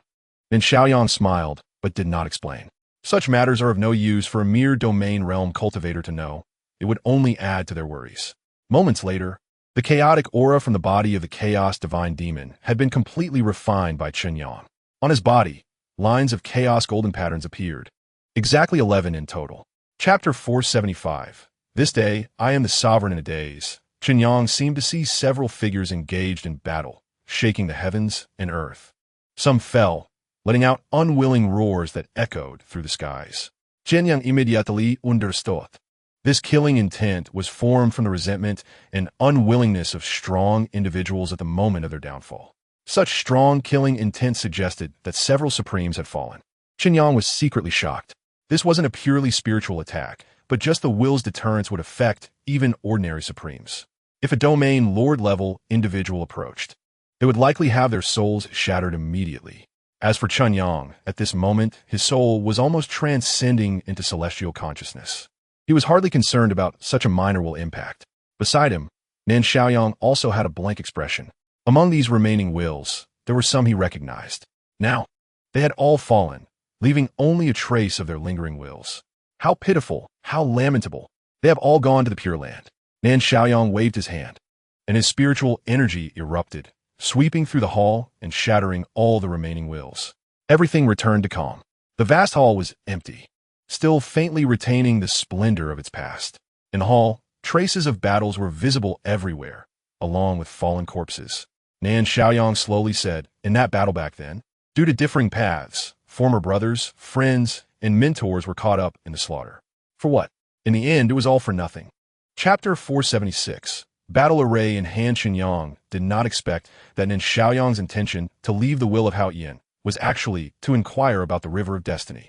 S1: Then Xiaoyang smiled, but did not explain. Such matters are of no use for a mere domain realm cultivator to know. It would only add to their worries. Moments later, the chaotic aura from the body of the Chaos Divine Demon had been completely refined by Chen Yang. On his body, lines of Chaos Golden Patterns appeared, exactly 11 in total. Chapter 475. This day, I am the sovereign in a daze. Chen Yang seemed to see several figures engaged in battle, shaking the heavens and earth. Some fell, letting out unwilling roars that echoed through the skies. Chen Yang immediately understood. This killing intent was formed from the resentment and unwillingness of strong individuals at the moment of their downfall. Such strong killing intent suggested that several supremes had fallen. Chen Yang was secretly shocked. This wasn't a purely spiritual attack, but just the will's deterrence would affect even ordinary supremes. If a domain lord-level individual approached, they would likely have their souls shattered immediately. As for Chen Yang, at this moment, his soul was almost transcending into celestial consciousness. He was hardly concerned about such a minor will impact. Beside him, Nan Xiaoyang also had a blank expression. Among these remaining wills, there were some he recognized. Now, they had all fallen, leaving only a trace of their lingering wills. How pitiful, how lamentable. They have all gone to the Pure Land. Nan Xiaoyang waved his hand, and his spiritual energy erupted, sweeping through the hall and shattering all the remaining wills. Everything returned to calm. The vast hall was empty, still faintly retaining the splendor of its past. In the hall, traces of battles were visible everywhere, along with fallen corpses. Nan Xiaoyang slowly said, "In that battle back then, due to differing paths, former brothers, friends, and mentors were caught up in the slaughter. For what? In the end, it was all for nothing." Chapter 476. Battle Array and Han Qinyang did not expect that Nan Xiaoyang's intention to leave the will of Hao Yin was actually to inquire about the River of Destiny.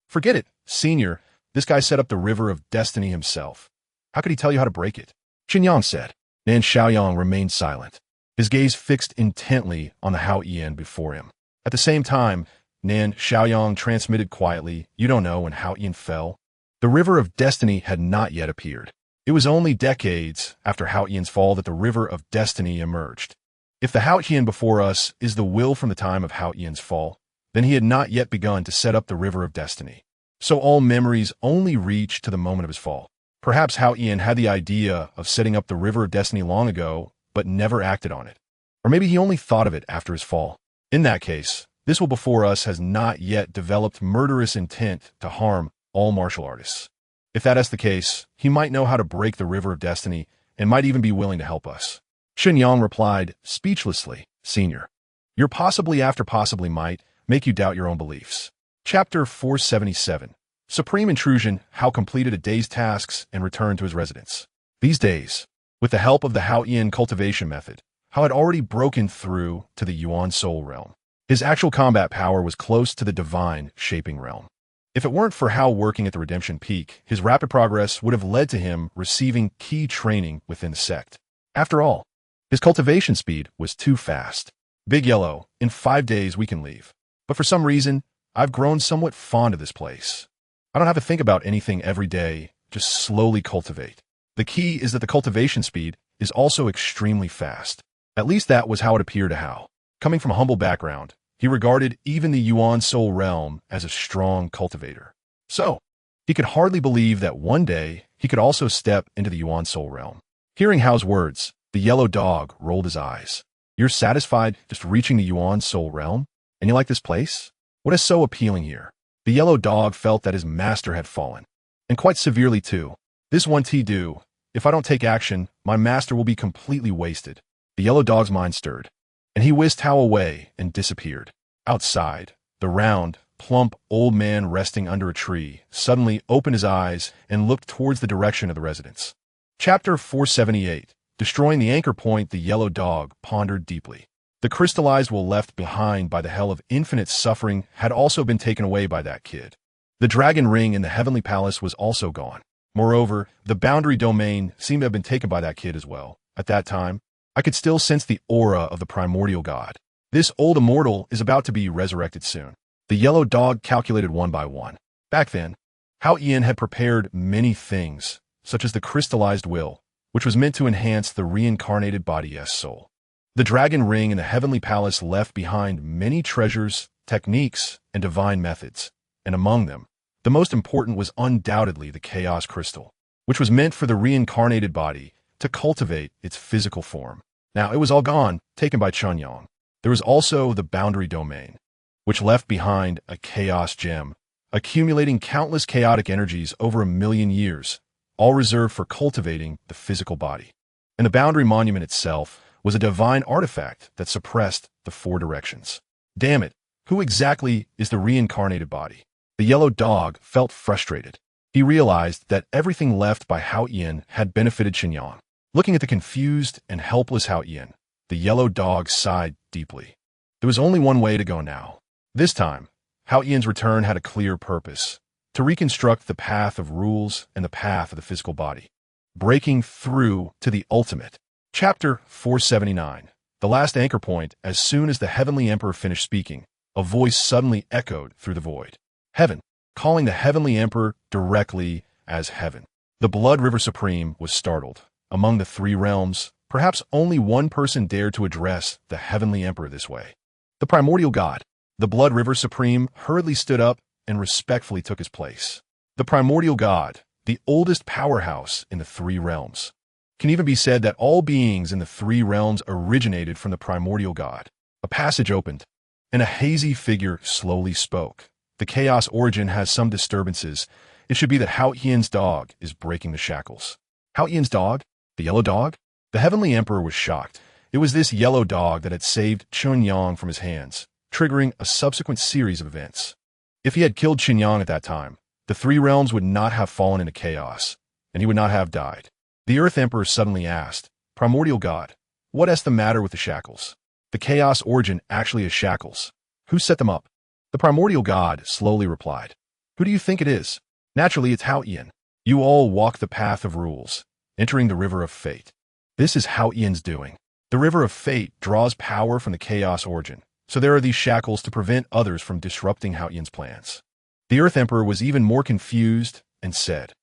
S1: "Forget it, Senior. This guy set up the River of Destiny himself. How could he tell you how to break it?" Chen said. Nan Xiaoyang remained silent, his gaze fixed intently on the Hao Yin before him. At the same time, Nan Xiaoyang transmitted quietly, "You don't know when Hao Yin fell?" The River of Destiny had not yet appeared. It was only decades after Hao Yin's fall that the River of Destiny emerged. If the Hao Yin before us is the will from the time of Hao Yin's fall, then he had not yet begun to set up the River of Destiny. So all memories only reach to the moment of his fall. Perhaps Hao Yin had the idea of setting up the River of Destiny long ago, but never acted on it. Or maybe he only thought of it after his fall. In that case, this will before us has not yet developed murderous intent to harm all martial artists. If that is the case, he might know how to break the River of Destiny and might even be willing to help us. Chen Yang replied, speechlessly, "Senior, your possibly after possibly might make you doubt your own beliefs." Chapter 477. Supreme Intrusion, Hao completed a day's tasks and returned to his residence. These days, with the help of the Hao Yin cultivation method, Hao had already broken through to the Yuan Soul realm. His actual combat power was close to the divine shaping realm. If it weren't for Hao working at the Redemption Peak, his rapid progress would have led to him receiving key training within the sect. After all, his cultivation speed was too fast. "Big Yellow, in 5 days we can leave. But for some reason, I've grown somewhat fond of this place. I don't have to think about anything every day, just slowly cultivate. The key is that the cultivation speed is also extremely fast." At least that was how it appeared to Hao. Coming from a humble background, he regarded even the Yuan Soul realm as a strong cultivator. So, he could hardly believe that one day he could also step into the Yuan Soul realm. Hearing Hao's words, the yellow dog rolled his eyes. "You're satisfied just reaching the Yuan Soul realm? And you like this place? What is so appealing here?" The yellow dog felt that his master had fallen. And quite severely too. "This one do. If I don't take action, my master will be completely wasted." The yellow dog's mind stirred, and he whisked Hao away and disappeared. Outside, the round, plump old man resting under a tree suddenly opened his eyes and looked towards the direction of the residence. Chapter 478. Destroying the anchor point, the yellow dog pondered deeply. The crystallized will left behind by the hell of infinite suffering had also been taken away by that kid. The dragon ring in the heavenly palace was also gone. Moreover, the boundary domain seemed to have been taken by that kid as well. At that time, I could still sense the aura of the primordial god. This old immortal is about to be resurrected soon. The yellow dog calculated one by one. Back then, Hao Yin had prepared many things, such as the crystallized will, which was meant to enhance the reincarnated body's soul. The dragon ring in the heavenly palace left behind many treasures, techniques, and divine methods, and among them, the most important was undoubtedly the chaos crystal, which was meant for the reincarnated body to cultivate its physical form. Now, it was all gone, taken by Chen Yang. There was also the boundary domain, which left behind a chaos gem, accumulating countless chaotic energies over 1,000,000 years, all reserved for cultivating the physical body. And the boundary monument itself was a divine artifact that suppressed the 4 directions. Damn it, who exactly is the reincarnated body? The yellow dog felt frustrated. He realized that everything left by Hao Yin had benefited Chen Yang. Looking at the confused and helpless Hao Yin, the yellow dog sighed deeply. There was only one way to go now. This time, Hao Yin's return had a clear purpose: to reconstruct the path of rules and the path of the physical body, breaking through to the ultimate. Chapter 479. The last anchor point. As soon as the Heavenly Emperor finished speaking, a voice suddenly echoed through the void. Heaven, calling the Heavenly Emperor directly as heaven. The Blood River Supreme was startled. Among the three realms, perhaps only one person dared to address the Heavenly Emperor this way. The primordial god. The Blood River Supreme hurriedly stood up and respectfully took his place. The primordial god, the oldest powerhouse in the three realms. Can even be said that all beings in the three realms originated from the primordial god. A passage opened, and a hazy figure slowly spoke. The chaos origin has some disturbances. It should be that Hao Yian's dog is breaking the shackles. Hao Yian's dog? The yellow dog? The Heavenly Emperor was shocked. It was this yellow dog that had saved Chen Yang from his hands, triggering a subsequent series of events. If he had killed Chen Yang at that time, the three realms would not have fallen into chaos, and he would not have died. The Earth Emperor suddenly asked, Primordial God, what is the matter with the shackles? The chaos origin actually is shackles. Who set them up? The Primordial God slowly replied, Who do you think it is? Naturally, it's Hao Yian. You all walk the path of rules, entering the river of fate. This is Hao Yian's doing. The river of fate draws power from the chaos origin, so there are these shackles to prevent others from disrupting Hao Yian's plans. The Earth Emperor was even more confused and said,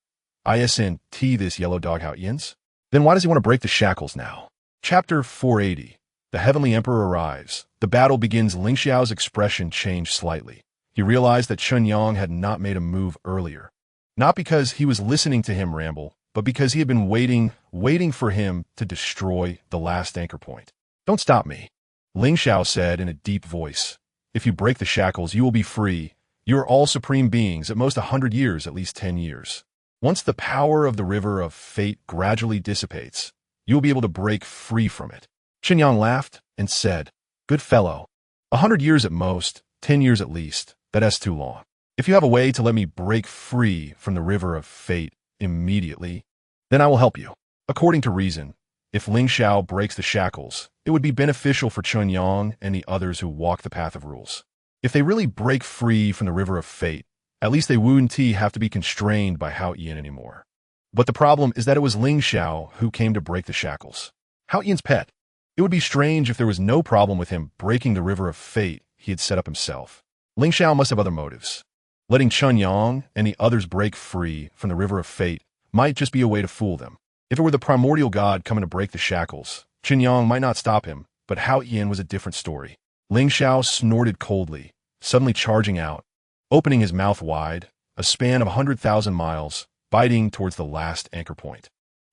S1: ISNT this yellow dog Hao Yian's? Then why does he want to break the shackles now? Chapter 480. The Heavenly Emperor arrives. The battle begins. Ling Xiao's expression changed slightly. He realized that Chen Yang had not made a move earlier. Not because he was listening to him ramble, but because he had been waiting for him to destroy the last anchor point. Don't stop me, Ling Xiao said in a deep voice. If you break the shackles, you will be free. You are all supreme beings, at most 100 years, at least 10 years. Once the power of the river of fate gradually dissipates, you will be able to break free from it. Chen Yang laughed and said, Good fellow. 100 years at most, 10 years at least, that's too long. If you have a way to let me break free from the river of fate immediately, then I will help you. According to reason, if Ling Xiao breaks the shackles, it would be beneficial for Chen Yang and the others who walk the path of rules. If they really break free from the river of fate, at least they wouldn't have to be constrained by Hao Yian anymore. But the problem is that it was Ling Xiao who came to break the shackles. Hao Yian's pet. It would be strange if there was no problem with him breaking the river of fate he had set up himself. Ling Xiao must have other motives. Letting Chen Yang and the others break free from the river of fate might just be a way to fool them. If it were the primordial god coming to break the shackles, Chen Yang might not stop him, but Hao Yian was a different story. Ling Xiao snorted coldly, suddenly charging out, opening his mouth wide, a span of 100,000 miles, biting towards the last anchor point.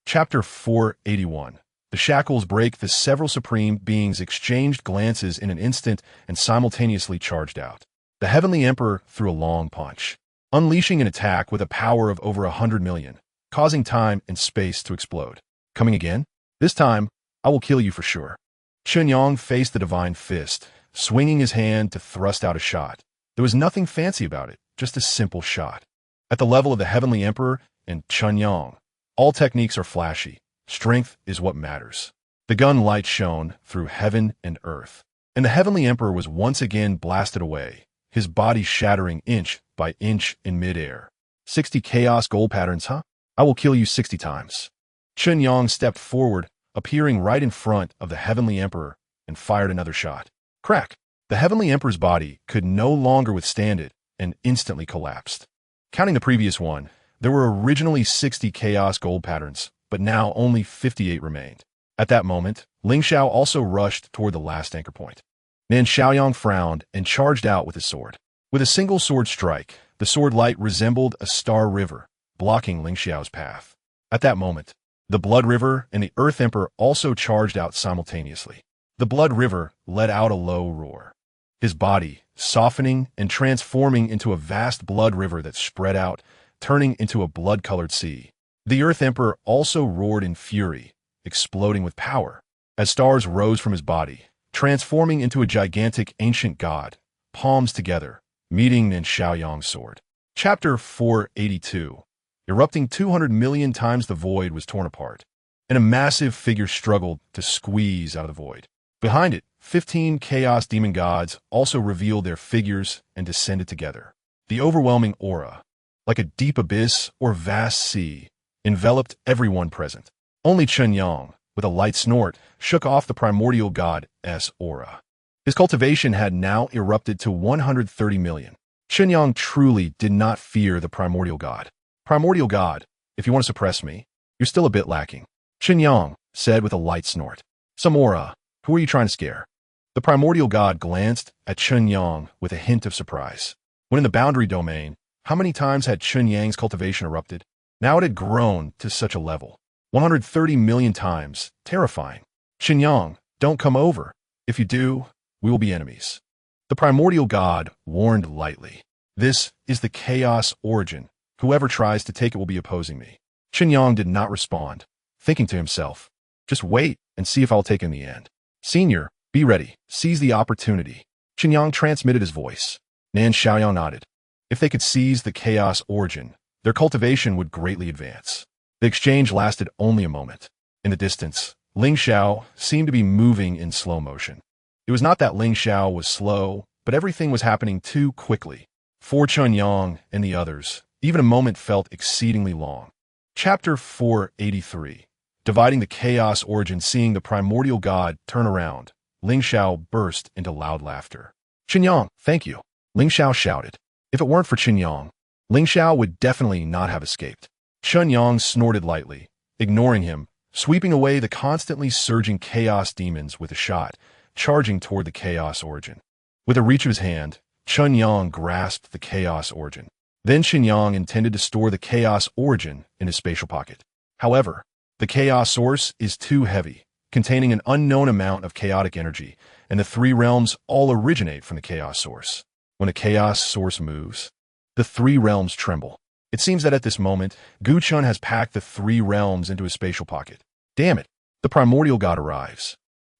S1: Chapter 481. The shackles break. The several supreme beings exchanged glances in an instant and simultaneously charged out. The Heavenly Emperor threw a long punch, unleashing an attack with a power of over 100 million, causing time and space to explode. Coming again? This time, I will kill you for sure. Chen Yang faced the divine fist, swinging his hand to thrust out a shot. There was nothing fancy about it, just a simple shot. At the level of the Heavenly Emperor and Chen Yang, all techniques are flashy. Strength is what matters. The gun light shone through heaven and earth, and the Heavenly Emperor was once again blasted away, his body shattering inch by inch in midair. 60 chaos gold patterns, huh? I will kill you 60 times. Chen Yang stepped forward, appearing right in front of the Heavenly Emperor, and fired another shot. Crack! The Heavenly Emperor's body could no longer withstand it and instantly collapsed. Counting the previous one, there were originally 60 chaos gold patterns, but now only 58 remained. At that moment, Ling Xiao also rushed toward the last anchor point. Nan Xiaoyang frowned and charged out with his sword. With a single sword strike, the sword light resembled a star river, blocking Ling Xiao's path. At that moment, the Blood River and the Earth Emperor also charged out simultaneously. The Blood River let out a low roar, his body softening and transforming into a vast blood river that spread out, turning into a blood-colored sea. The Earth Emperor also roared in fury, exploding with power, as stars rose from his body, transforming into a gigantic ancient god, palms together, meeting Nan Xiaoyang's sword. Chapter 482. Erupting 200 million times, the void was torn apart, and a massive figure struggled to squeeze out of the void. Behind it, 15 chaos demon gods also revealed their figures and descended together. The overwhelming aura, like a deep abyss or vast sea, enveloped everyone present. Only Chen Yang, with a light snort, shook off the primordial god's aura. His cultivation had now erupted to 130 million. Chen Yang truly did not fear the primordial god. Primordial god, if you want to suppress me, you're still a bit lacking. Chen Yang said with a light snort. Samora, who are you trying to scare? The primordial god glanced at Chen Yang with a hint of surprise. When in the boundary domain, how many times had Chen Yang's cultivation erupted? Now it had grown to such a level. 130 million times. Terrifying. Chen Yang, don't come over. If you do, we will be enemies. The primordial god warned lightly. This is the chaos origin. Whoever tries to take it will be opposing me. Chen Yang did not respond, thinking to himself, just wait and see if I'll take in the end. Senior, be ready. Seize the opportunity. Chen Yang transmitted his voice. Nan Xiaoyang nodded. If they could seize the chaos origin, their cultivation would greatly advance. The exchange lasted only a moment. In the distance, Ling Xiao seemed to be moving in slow motion. It was not that Ling Xiao was slow, but everything was happening too quickly. For Chen Yang and the others, even a moment felt exceedingly long. Chapter 483. Dividing the chaos origin. Seeing the primordial god turn around, Ling Xiao burst into loud laughter. Chen Yang, thank you. Ling Xiao shouted. If it weren't for Chen Yang, Ling Xiao would definitely not have escaped. Chen Yang snorted lightly, ignoring him, sweeping away the constantly surging chaos demons with a shot, charging toward the chaos origin. With a reach of his hand, Chen Yang grasped the chaos origin. Then Chen Yang intended to store the chaos origin in his spatial pocket. However, the chaos source is too heavy, containing an unknown amount of chaotic energy, and the three realms all originate from the chaos source. When a chaos source moves, the three realms tremble. It seems that at this moment, Gu Chun has packed the three realms into his spatial pocket. Damn it! The primordial god arrives,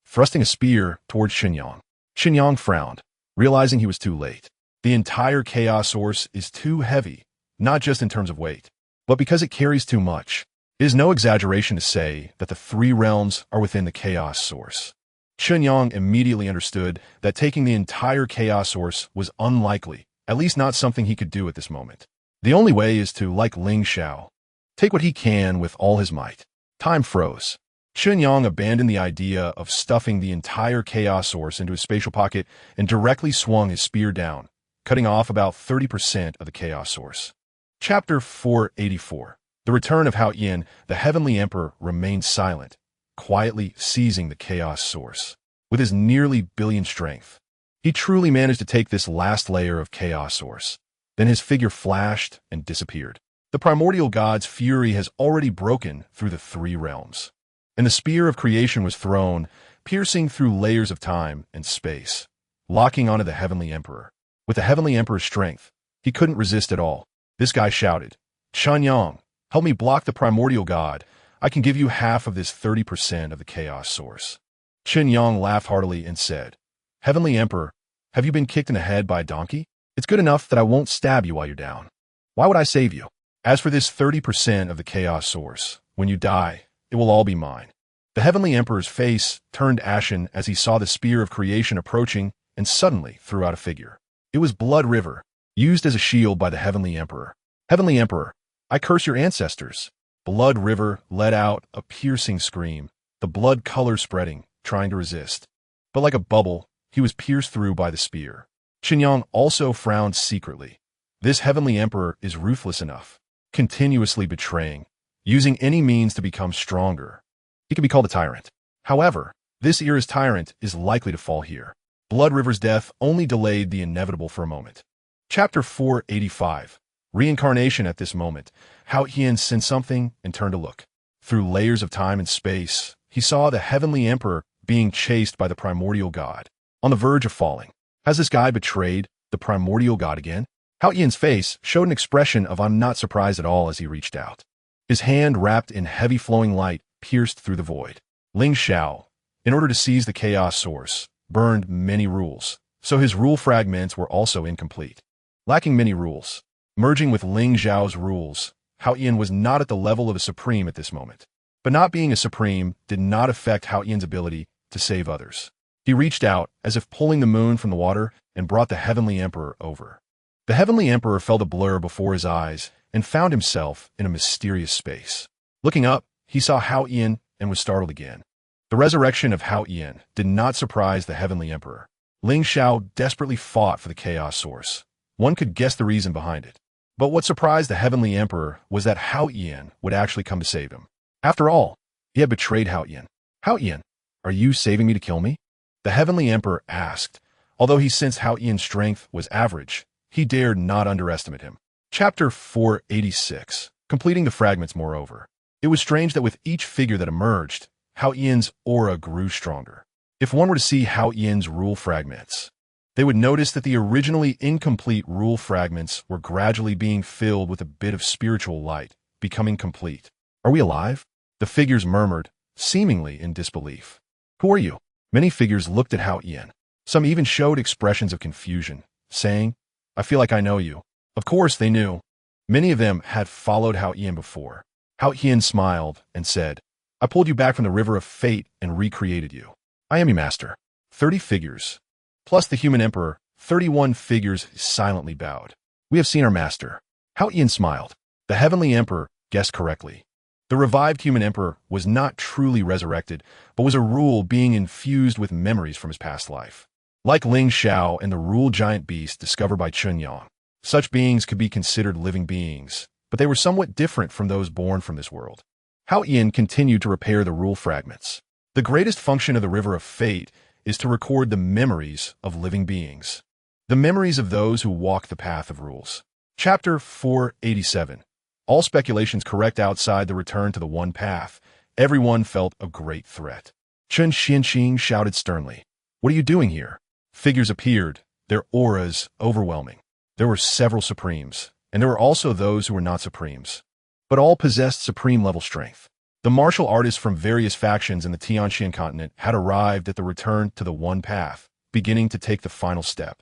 S1: thrusting a spear towards Chen Yang. Chen Yang frowned, realizing he was too late. The entire chaos source is too heavy, not just in terms of weight, but because it carries too much. It is no exaggeration to say that the three realms are within the chaos source. Chen Yang immediately understood that taking the entire chaos source was unlikely, at least not something he could do at this moment. The only way is to, like Ling Xiao, take what he can with all his might. Time froze. Chen Yang abandoned the idea of stuffing the entire chaos source into his spatial pocket and directly swung his spear down, cutting off about 30% of the chaos source. Chapter 484. The return of Hao Yin. The Heavenly Emperor remained silent, quietly seizing the chaos source. With his nearly billion strength, he truly managed to take this last layer of chaos source. Then his figure flashed and disappeared. The primordial god's fury has already broken through the three realms, and the spear of creation was thrown, piercing through layers of time and space, locking onto the Heavenly Emperor. With the Heavenly Emperor's strength, he couldn't resist at all. This guy shouted, Chen Yang, help me block the primordial god. I can give you half of this 30% of the chaos source. Chen Yang laughed heartily and said, Heavenly Emperor, have you been kicked in the head by a donkey? It's good enough that I won't stab you while you're down. Why would I save you? As for this 30% of the chaos source, when you die, it will all be mine. The Heavenly Emperor's face turned ashen as he saw the spear of creation approaching and suddenly threw out a figure. It was Blood River, used as a shield by the Heavenly Emperor. Heavenly Emperor, I curse your ancestors. Blood River let out a piercing scream, the blood color spreading, trying to resist. But like a bubble, he was pierced through by the spear. Chen Yang also frowned secretly. This Heavenly Emperor is ruthless enough, continuously betraying, using any means to become stronger. He can be called a tyrant. However, this era's tyrant is likely to fall here. Blood River's death only delayed the inevitable for a moment. Chapter 485. Reincarnation. At this moment, Hao Yin sensed something and turned to look. Through layers of time and space, he saw the Heavenly Emperor being chased by the primordial god, on the verge of falling. Has this guy betrayed the primordial god again? Hao Yin's face showed an expression of I'm not surprised at all as he reached out. His hand, wrapped in heavy flowing light, pierced through the void. Ling Xiao, in order to seize the chaos source, burned many rules, so his rule fragments were also incomplete. Lacking many rules, merging with Ling Xiao's rules, Hao Yin was not at the level of a supreme at this moment. But not being a supreme did not affect Hao Yin's ability to save others. He reached out, as if pulling the moon from the water, and brought the Heavenly Emperor over. The Heavenly Emperor felt a blur before his eyes and found himself in a mysterious space. Looking up, he saw Hao Yin and was startled again. The resurrection of Hao Yin did not surprise the Heavenly Emperor. Ling Xiao desperately fought for the chaos source. One could guess the reason behind it. But what surprised the Heavenly Emperor was that Hao Yan would actually come to save him. After all, he had betrayed Hao Yan. Hao Yan, are you saving me to kill me? The Heavenly Emperor asked. Although he sensed Hao Yan's strength was average, he dared not underestimate him. Chapter 486. Completing the fragments, moreover. It was strange that with each figure that emerged, Hao Yan's aura grew stronger. If one were to see Hao Yan's rule fragments, they would notice that the originally incomplete rule fragments were gradually being filled with a bit of spiritual light, becoming complete. Are we alive? The figures murmured, seemingly in disbelief. Who are you? Many figures looked at Hao Yan. Some even showed expressions of confusion, saying, I feel like I know you. Of course they knew. Many of them had followed Hao Yan before. Hao Yan smiled and said, I pulled you back from the river of fate and recreated you. I am your master. 30 figures. Plus the human emperor, 31 figures silently bowed. We have seen our master. Hao Yan smiled. The heavenly emperor guessed correctly. The revived human emperor was not truly resurrected, but was a rule being infused with memories from his past life. Like Ling Xiao and the rule giant beast discovered by Chen Yang, such beings could be considered living beings, but they were somewhat different from those born from this world. Hao Yan continued to repair the rule fragments. The greatest function of the River of Fate is to record the memories of living beings, the memories of those who walk the path of rules. Chapter 487. All speculations correct outside the return to the one path. Everyone felt a great threat. Chen Xianqing shouted sternly, What are you doing here? Figures appeared, their auras overwhelming. There were several supremes, and there were also those who were not supremes, but all possessed supreme-level strength. The martial artists from various factions in the Tianxian continent had arrived at the return to the one path, beginning to take the final step.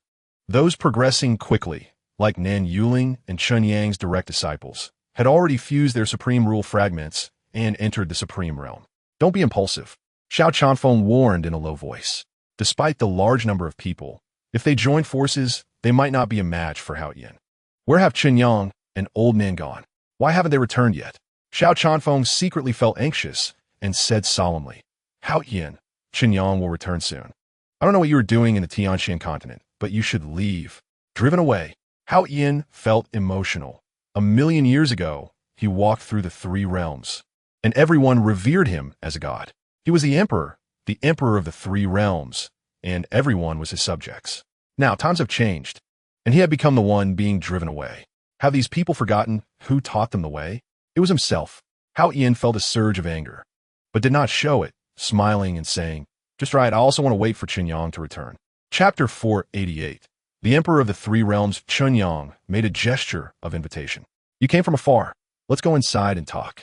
S1: Those progressing quickly, like Nan Yuling and Chen Yang's direct disciples, had already fused their supreme rule fragments and entered the supreme realm. Don't be impulsive, Xiao Chanfeng warned in a low voice. Despite the large number of people, if they joined forces, they might not be a match for Hao Yan. Where have Chen Yang and Old Man gone? Why haven't they returned yet? Xiao Chanfeng secretly felt anxious and said solemnly, Hao Yan, Chen Yang will return soon. I don't know what you were doing in the Tianxian continent, but you should leave. Driven away, Hao Yan felt emotional. 1,000,000 years ago, he walked through the three realms, and everyone revered him as a god. He was the emperor of the three realms, and everyone was his subjects. Now, times have changed, and he had become the one being driven away. Have these people forgotten who taught them the way? It was himself. Hao Yan felt a surge of anger, but did not show it, smiling and saying, Just right, I also want to wait for Chen Yang to return. Chapter 488. The Emperor of the Three Realms, Chen Yang, made a gesture of invitation. You came from afar. Let's go inside and talk.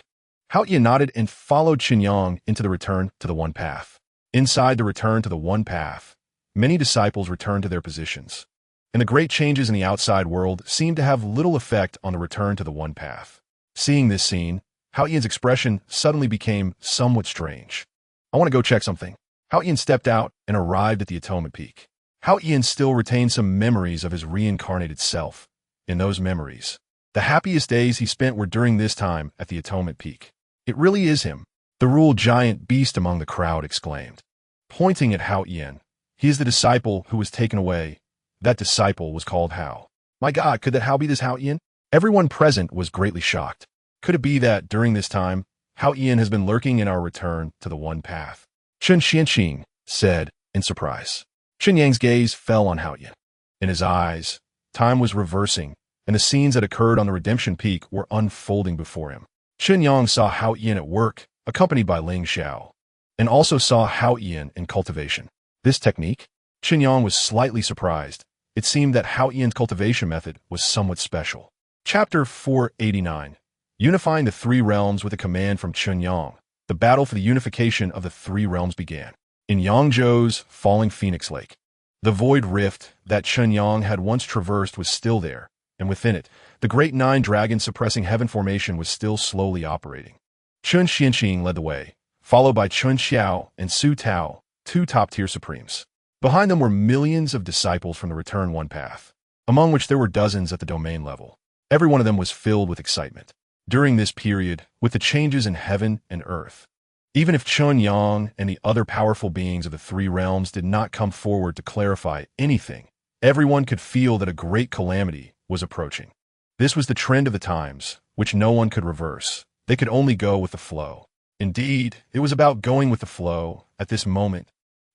S1: Hao Yan nodded and followed Chen Yang into the return to the one path. Inside the return to the one path, many disciples returned to their positions, and the great changes in the outside world seemed to have little effect on the return to the one path. Seeing this scene, Hao Yan's expression suddenly became somewhat strange. I want to go check something. Hao Yan stepped out and arrived at the Atonement Peak. Hao Yan still retained some memories of his reincarnated self. In those memories, the happiest days he spent were during this time at the Atonement Peak. It really is him, the rule giant beast among the crowd exclaimed, pointing at Hao Yan. He is the disciple who was taken away. That disciple was called Hao. My God, could that Hao be this Hao Yan? Everyone present was greatly shocked. Could it be that, during this time, Hao Yan has been lurking in our return to the one path? Chen Xianqing said, in surprise. Chen Yang's gaze fell on Hao Yan. In his eyes, time was reversing, and the scenes that occurred on the Redemption Peak were unfolding before him. Chen Yang saw Hao Yan at work, accompanied by Ling Xiao, and also saw Hao Yan in cultivation. This technique? Chen Yang was slightly surprised. It seemed that Hao Yan's cultivation method was somewhat special. Chapter 489. Unifying the three realms with a command from Chen Yang. The battle for the unification of the three realms began. In Yangzhou's falling Phoenix Lake, the void rift that Chen Yang had once traversed was still there, and within it, the great nine dragons suppressing heaven formation was still slowly operating. Chen Xianqing led the way, followed by Chen Xiao and Su Tao, two top-tier supremes. Behind them were millions of disciples from the Return One path, among which there were dozens at the domain level. Every one of them was filled with excitement. During this period, with the changes in heaven and earth, Even if Chen Yang and the other powerful beings of the three realms did not come forward to clarify anything, everyone could feel that a great calamity was approaching. This was the trend of the times, which no one could reverse. They could only go with the flow. Indeed, it was about going with the flow at this moment.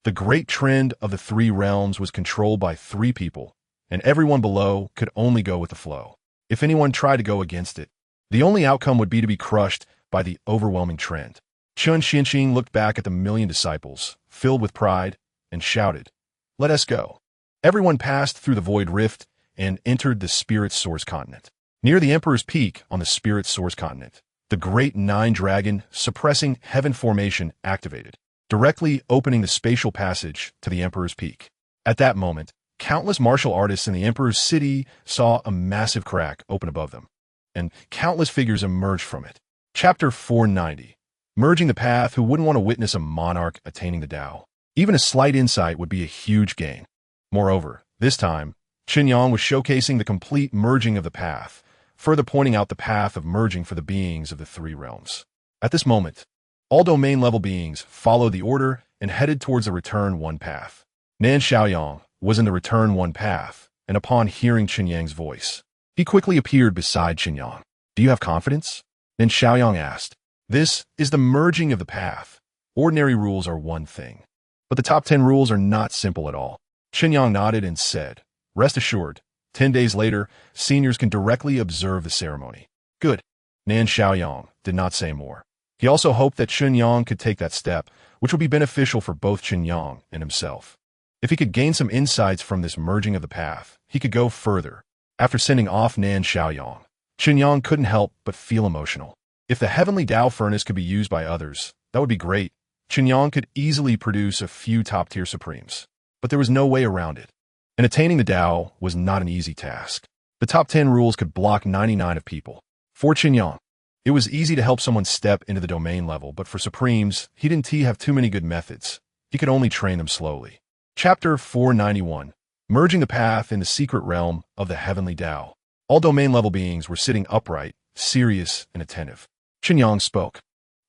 S1: The great trend of the three realms was controlled by three people, and everyone below could only go with the flow. If anyone tried to go against it, the only outcome would be to be crushed by the overwhelming trend. Chen Xianqing looked back at the million disciples, filled with pride, and shouted, "Let us go." Everyone passed through the void rift and entered the Spirit Source continent. Near the Emperor's Peak on the Spirit Source continent, the great nine-dragon suppressing heaven formation activated, directly opening the spatial passage to the Emperor's Peak. At that moment, countless martial artists in the Emperor's city saw a massive crack open above them, and countless figures emerged from it. Chapter 490. Merging the path. Who wouldn't want to witness a monarch attaining the Tao? Even a slight insight would be a huge gain. Moreover, this time, Chen Yang was showcasing the complete merging of the path, further pointing out the path of merging for the beings of the three realms. At this moment, all domain-level beings followed the order and headed towards the Return One path. Nan Xiaoyang was in the Return One path, and upon hearing Chen Yang's voice, he quickly appeared beside Chen Yang. "Do you have confidence?" Nan Xiaoyang asked. "This is the merging of the path. Ordinary rules are one thing, but the top 10 rules are not simple at all." Chen Yang nodded and said, "Rest assured, 10 days later, seniors can directly observe the ceremony." "Good." Nan Xiaoyang did not say more. He also hoped that Chen Yang could take that step, which would be beneficial for both Chen Yang and himself. If he could gain some insights from this merging of the path, he could go further. After sending off Nan Xiaoyang, Chen Yang couldn't help but feel emotional. If the heavenly Tao furnace could be used by others, that would be great. Chen Yang could easily produce a few top-tier supremes, but there was no way around it. And attaining the Tao was not an easy task. The top 10 rules could block 99 of people. For Chen Yang, it was easy to help someone step into the domain level, but for supremes, he didn't have too many good methods. He could only train them slowly. Chapter 491. Merging the path in the secret realm of the heavenly Tao. All domain-level beings were sitting upright, serious, and attentive. Chen Yang spoke.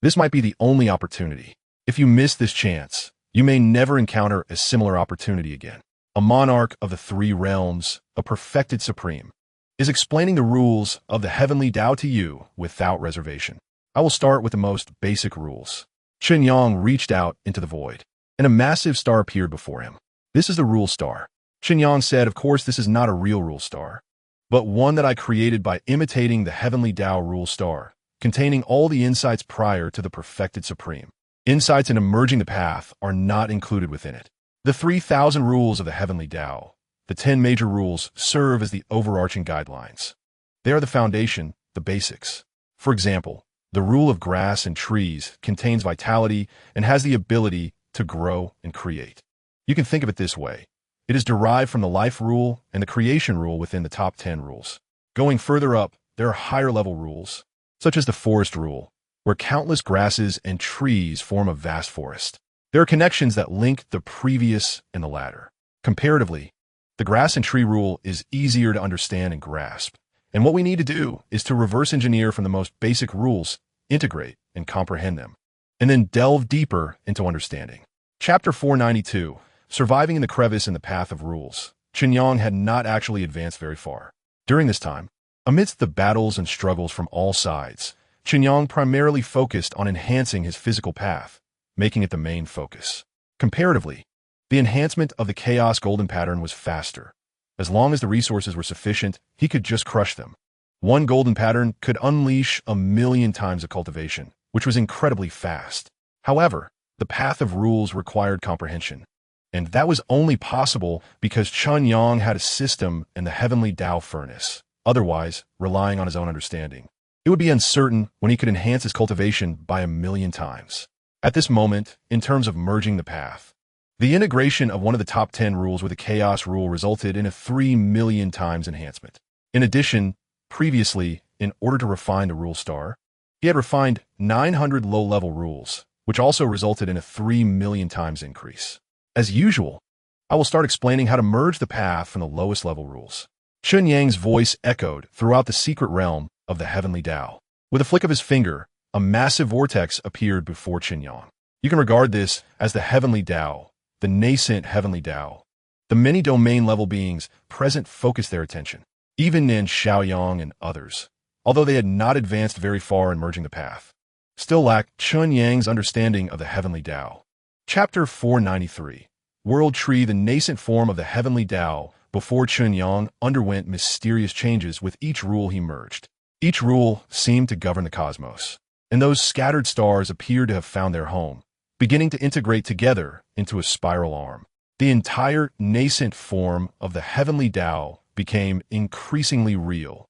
S1: "This might be the only opportunity. If you miss this chance, you may never encounter a similar opportunity again. A monarch of the three realms, a perfected supreme, is explaining the rules of the heavenly Tao to you without reservation. I will start with the most basic rules." Chen Yang reached out into the void, and a massive star appeared before him. "This is the rule star." Chen Yang said, "Of course, this is not a real rule star, but one that I created by imitating the heavenly Tao rule star, containing all the insights prior to the perfected supreme. Insights in emerging the path are not included within it. The 3,000 rules of the heavenly Tao, the 10 major rules, serve as the overarching guidelines. They are the foundation, the basics. For example, the rule of grass and trees contains vitality and has the ability to grow and create. You can think of it this way. It is derived from the life rule and the creation rule within the top 10 rules. Going further up, there are higher-level rules, such as the forest rule, where countless grasses and trees form a vast forest. There are connections that link the previous and the latter. Comparatively, the grass and tree rule is easier to understand and grasp, and what we need to do is to reverse engineer from the most basic rules, integrate and comprehend them, and then delve deeper into understanding. Chapter 492. Surviving in the crevice in the path of rules. Chen Yang had not actually advanced very far. During this time, amidst the battles and struggles from all sides, Chen Yang primarily focused on enhancing his physical path, making it the main focus. Comparatively, the enhancement of the Chaos Golden Pattern was faster. As long as the resources were sufficient, he could just crush them. One Golden Pattern could unleash 1,000,000 times of cultivation, which was incredibly fast. However, the path of rules required comprehension, and that was only possible because Chen Yang had a system in the heavenly Tao furnace. Otherwise, relying on his own understanding, it would be uncertain when he could enhance his cultivation by 1,000,000 times. At this moment, in terms of merging the path, the integration of one of the top 10 rules with the Chaos rule resulted in a 3,000,000 times enhancement. In addition, previously, in order to refine the rule star, he had refined 900 low-level rules, which also resulted in a 3,000,000 times increase. As usual, I will start explaining how to merge the path from the lowest level rules. Chen Yang's voice echoed throughout the secret realm of the heavenly Tao. With a flick of his finger, a massive vortex appeared before Chen Yang. You can regard this as the heavenly Tao, the nascent heavenly Tao. The many domain-level beings present focused their attention, even Nan Xiaoyang and others, although they had not advanced very far in merging the path, still lacked Chen Yang's understanding of the heavenly Tao. Chapter 493. World Tree. The nascent form of the heavenly Tao before Chen Yang underwent mysterious changes with each rule he merged. Each rule seemed to govern the cosmos, and those scattered stars appeared to have found their home, beginning to integrate together into a spiral arm. The entire nascent form of the heavenly Tao became increasingly real,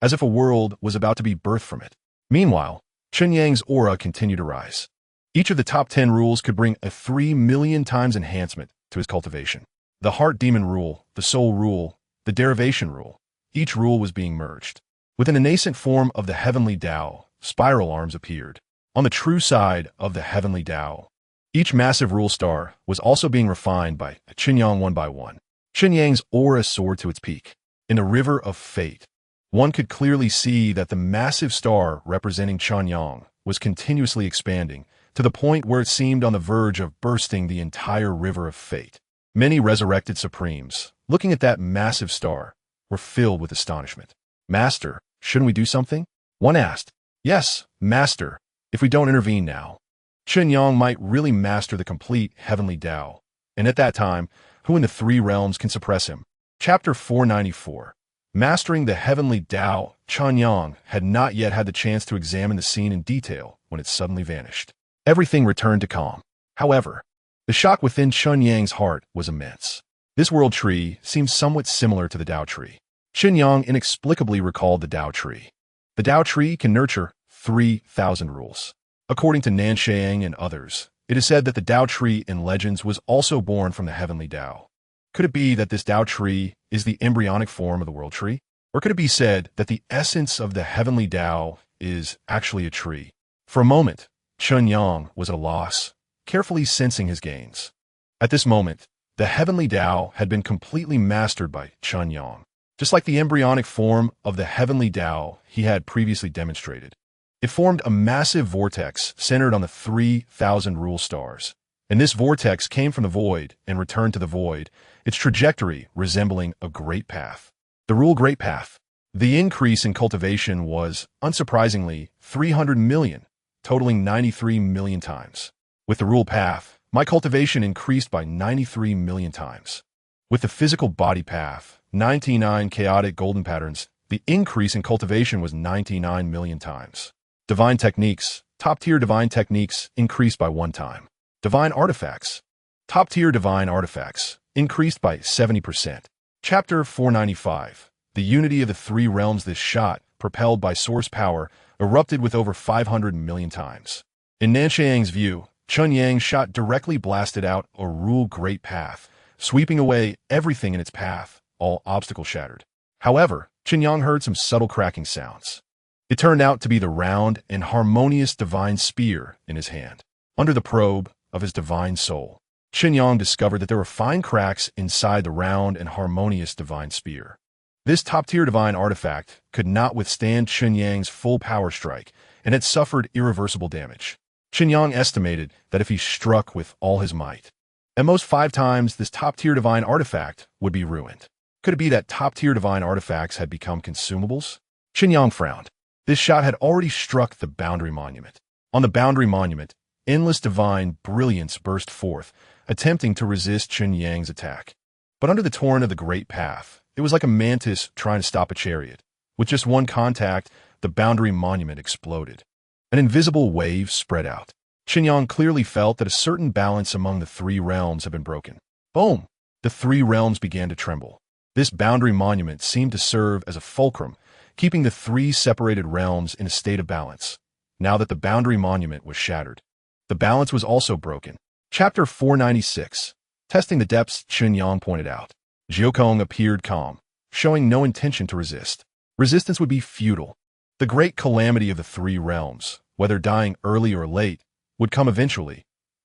S1: as if a world was about to be birthed from it. Meanwhile, Chen Yang's aura continued to rise. Each of the top 10 rules could bring a 3 million times enhancement to his cultivation. The heart demon rule, the soul rule, the derivation rule, each rule was being merged. Within the nascent form of the heavenly Tao, spiral arms appeared. On the true side of the heavenly Tao, each massive rule star was also being refined by Chen Yang one by one. Chen Yang's aura soared to its peak. In the river of fate, one could clearly see that the massive star representing Chen Yang was continuously expanding to the point where it seemed on the verge of bursting the entire river of fate. Many resurrected supremes, looking at that massive star, were filled with astonishment. "Master, shouldn't we do something?" one asked. "Yes, Master, if we don't intervene now, Chen Yang might really master the complete heavenly Tao, and at that time, who in the 3 realms can suppress him?" Chapter 494. Mastering the heavenly Tao. Chen Yang had not yet had the chance to examine the scene in detail when it suddenly vanished. Everything returned to calm. However, the shock within Chen Yang's heart was immense. This world tree seemed somewhat similar to the Tao tree. Chen Yang inexplicably recalled the Tao tree. The Tao tree can nurture 3,000 rules. According to Nan Xiaoyang and others, it is said that the Tao tree in legends was also born from the heavenly Tao. Could it be that this Tao tree is the embryonic form of the world tree? Or could it be said that the essence of the heavenly Tao is actually a tree? For a moment, Chen Yang was at a loss, carefully sensing his gains. At this moment, the heavenly Tao had been completely mastered by Chen Yang, just like the embryonic form of the heavenly Tao he had previously demonstrated. It formed a massive vortex centered on the 3,000 rule stars, and this vortex came from the void and returned to the void, its trajectory resembling a great path. The rule great path. The increase in cultivation was, unsurprisingly, 300 million, totaling 93 million times. With the rule path, my cultivation increased by 93 million times. With the physical body path, 99 chaotic golden patterns, the increase in cultivation was 99 million times. Divine techniques, top-tier divine techniques increased by 1 time. Divine artifacts, top-tier divine artifacts increased by 70%. Chapter 495. The unity of the 3 realms. This shot, propelled by source power, erupted with over 500 million times. In Nan Xiaoyang's view, Chen Yang's shot directly blasted out a rule great path, sweeping away everything in its path, all obstacles shattered. However, Chen Yang heard some subtle cracking sounds. It turned out to be the round and harmonious divine spear in his hand. Under the probe of his divine soul, Chen Yang discovered that there were fine cracks inside the round and harmonious divine spear. This top-tier divine artifact could not withstand Chen Yang's full power strike and had suffered irreversible damage. Chen Yang estimated that if he struck with all his might, at most 5 times, this top-tier divine artifact would be ruined. Could it be that top-tier divine artifacts had become consumables? Chen Yang frowned. This shot had already struck the boundary monument. On the boundary monument, endless divine brilliance burst forth, attempting to resist Chen Yang's attack. But under the torrent of the great path, it was like a mantis trying to stop a chariot. With just one contact, the boundary monument exploded. An invisible wave spread out. Chen Yang clearly felt that a certain balance among the 3 realms had been broken. Boom! The 3 realms began to tremble. This boundary monument seemed to serve as a fulcrum, keeping the 3 separated realms in a state of balance. Now that the boundary monument was shattered, the balance was also broken. Chapter 496. Testing the depths. Chen Yang pointed out. Jiukong appeared calm, showing no intention to resist. Resistance would be futile. The great calamity of the 3 realms, whether dying early or late, would come eventually.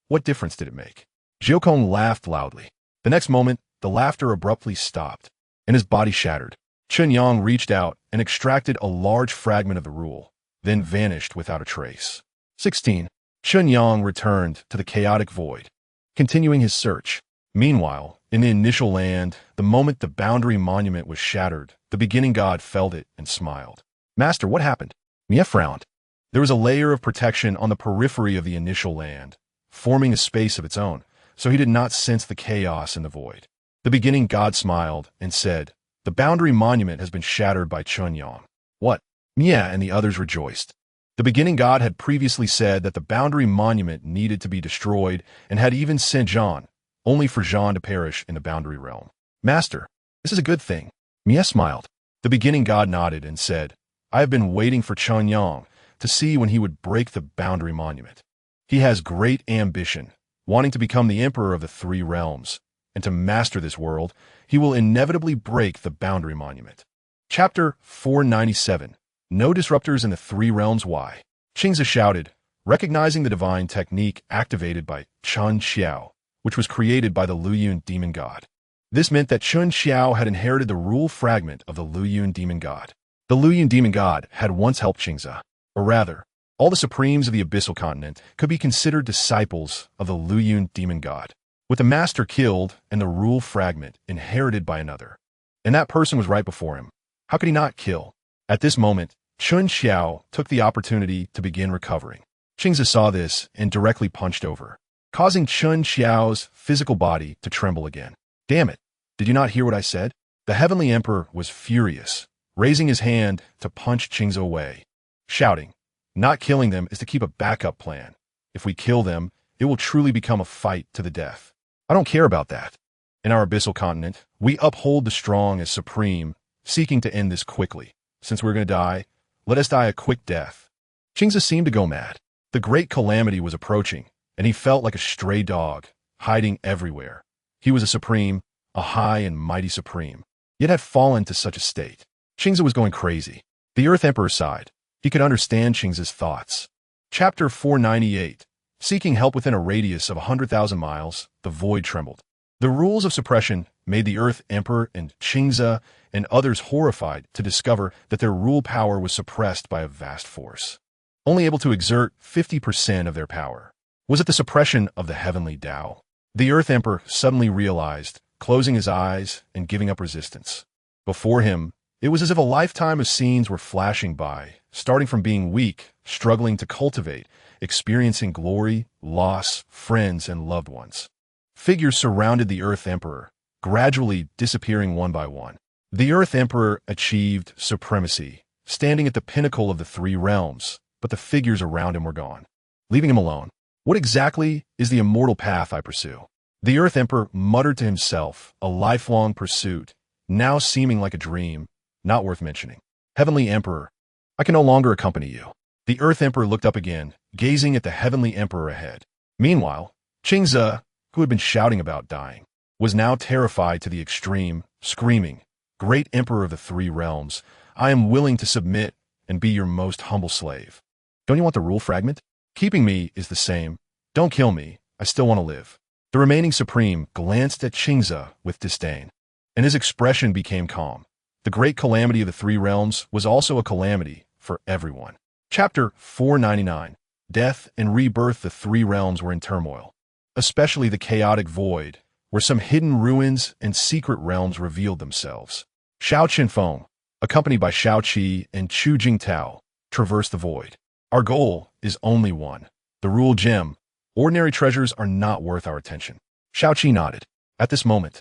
S1: What difference did it make? Jiukong laughed loudly. The next moment, the laughter abruptly stopped, and his body shattered. Chen Yang reached out and extracted a large fragment of the rule. then vanished without a trace. 16. Chen Yang returned to the chaotic void, continuing his search. Meanwhile, in the initial land, the moment the boundary monument was shattered, the beginning god felt it and smiled. Master, what happened? Mia frowned. There was a layer of protection on the periphery of the initial land, forming a space of its own, so he did not sense the chaos in the void. The beginning god smiled and said, "The boundary monument has been shattered by Chen Yang." What? Mia and the others rejoiced. The beginning god had previously said that the boundary monument needed to be destroyed and had even sent Zhan, only for Zhan to perish in the boundary realm. Master, this is a good thing. Mia smiled. The beginning god nodded and said, "I have been waiting for Chen Yang to see when he would break the boundary monument. He has great ambition, wanting to become the emperor of the three realms, and to master this world, he will inevitably break the boundary monument." Chapter 497. No disruptors in the three realms. Why? Qingzi shouted, recognizing the divine technique activated by Chen Xiao, which was created by the Luyun demon god. This meant that Chen Xiao had inherited the rule fragment of the Luyun demon god. The Luyun demon god had once helped Qingzi, or rather, all the supremes of the abyssal continent could be considered disciples of the Luyun demon god, with the master killed and the rule fragment inherited by another. And that person was right before him. How could he not kill? At this moment, Chen Xiao took the opportunity to begin recovering. Qingzi saw this and directly punched over, causing Chen Xiao's physical body to tremble again. Damn it, did you not hear what I said? The Heavenly Emperor was furious, raising his hand to punch Qingzi away, shouting, "Not killing them is to keep a backup plan. If we kill them, it will truly become a fight to the death. I don't care about that. In our abyssal continent, we uphold the strong as supreme, seeking to end this quickly. Since we're going to die, let us die a quick death." Qingzi seemed to go mad. The great calamity was approaching, and he felt like a stray dog, hiding everywhere. He was a supreme, a high and mighty supreme, yet had fallen to such a state. Qingzi was going crazy. The Earth Emperor sighed. He could understand Qingzi's thoughts. Chapter 498. Seeking help within a radius of 100,000 miles, the void trembled. The rules of suppression made the Earth Emperor and Qingzi and others horrified to discover that their rule power was suppressed by a vast force, only able to exert 50% of their power. Was it the suppression of the heavenly Tao? The Earth Emperor suddenly realized, closing his eyes and giving up resistance. Before him, it was as if a lifetime of scenes were flashing by, starting from being weak, struggling to cultivate, experiencing glory, loss, friends, and loved ones. Figures surrounded the Earth Emperor, gradually disappearing one by one. The Earth Emperor achieved supremacy, standing at the pinnacle of the three realms, but the figures around him were gone, leaving him alone. What exactly is the immortal path I pursue? The Earth Emperor muttered to himself, a lifelong pursuit, now seeming like a dream, not worth mentioning. Heavenly Emperor, I can no longer accompany you. The Earth Emperor looked up again, gazing at the Heavenly Emperor ahead. Meanwhile, Qingzi, who had been shouting about dying, was now terrified to the extreme, screaming, "Great Emperor of the three realms, I am willing to submit and be your most humble slave. Don't you want the rule fragment? Keeping me is the same. Don't kill me, I still want to live." The remaining supreme glanced at Qingzi with disdain, and his expression became calm. The great calamity of the three realms was also a calamity for everyone. Chapter 499. Death and rebirth. The three realms were in turmoil, especially the chaotic void, where some hidden ruins and secret realms revealed themselves. Xiao Qinfeng, accompanied by Xiao Qi and Chu Jingtao, traversed the void. Our goal is only one, the rule gem. Ordinary treasures are not worth our attention. Xiao Qi nodded. At this moment,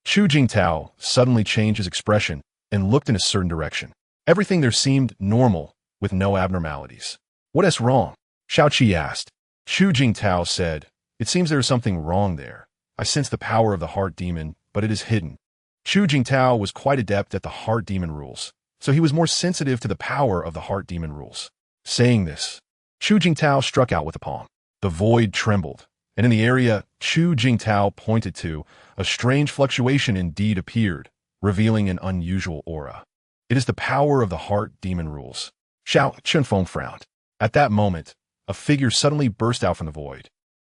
S1: Chu Jingtao suddenly changed his expression and looked in a certain direction. Everything there seemed normal, with no abnormalities. What is wrong? Xiao Qi asked. Chu Jingtao said, "It seems there is something wrong there. I sense the power of the heart demon, but it is hidden." Chu Jingtao was quite adept at the heart demon rules, so he was more sensitive to the power of the heart demon rules. Saying this, Chu Jingtao struck out with a palm. The void trembled, and in the area Chu Jingtao pointed to, a strange fluctuation indeed appeared, revealing an unusual aura. It is the power of the heart demon rules. Xiao Qinfeng frowned. At that moment, a figure suddenly burst out from the void,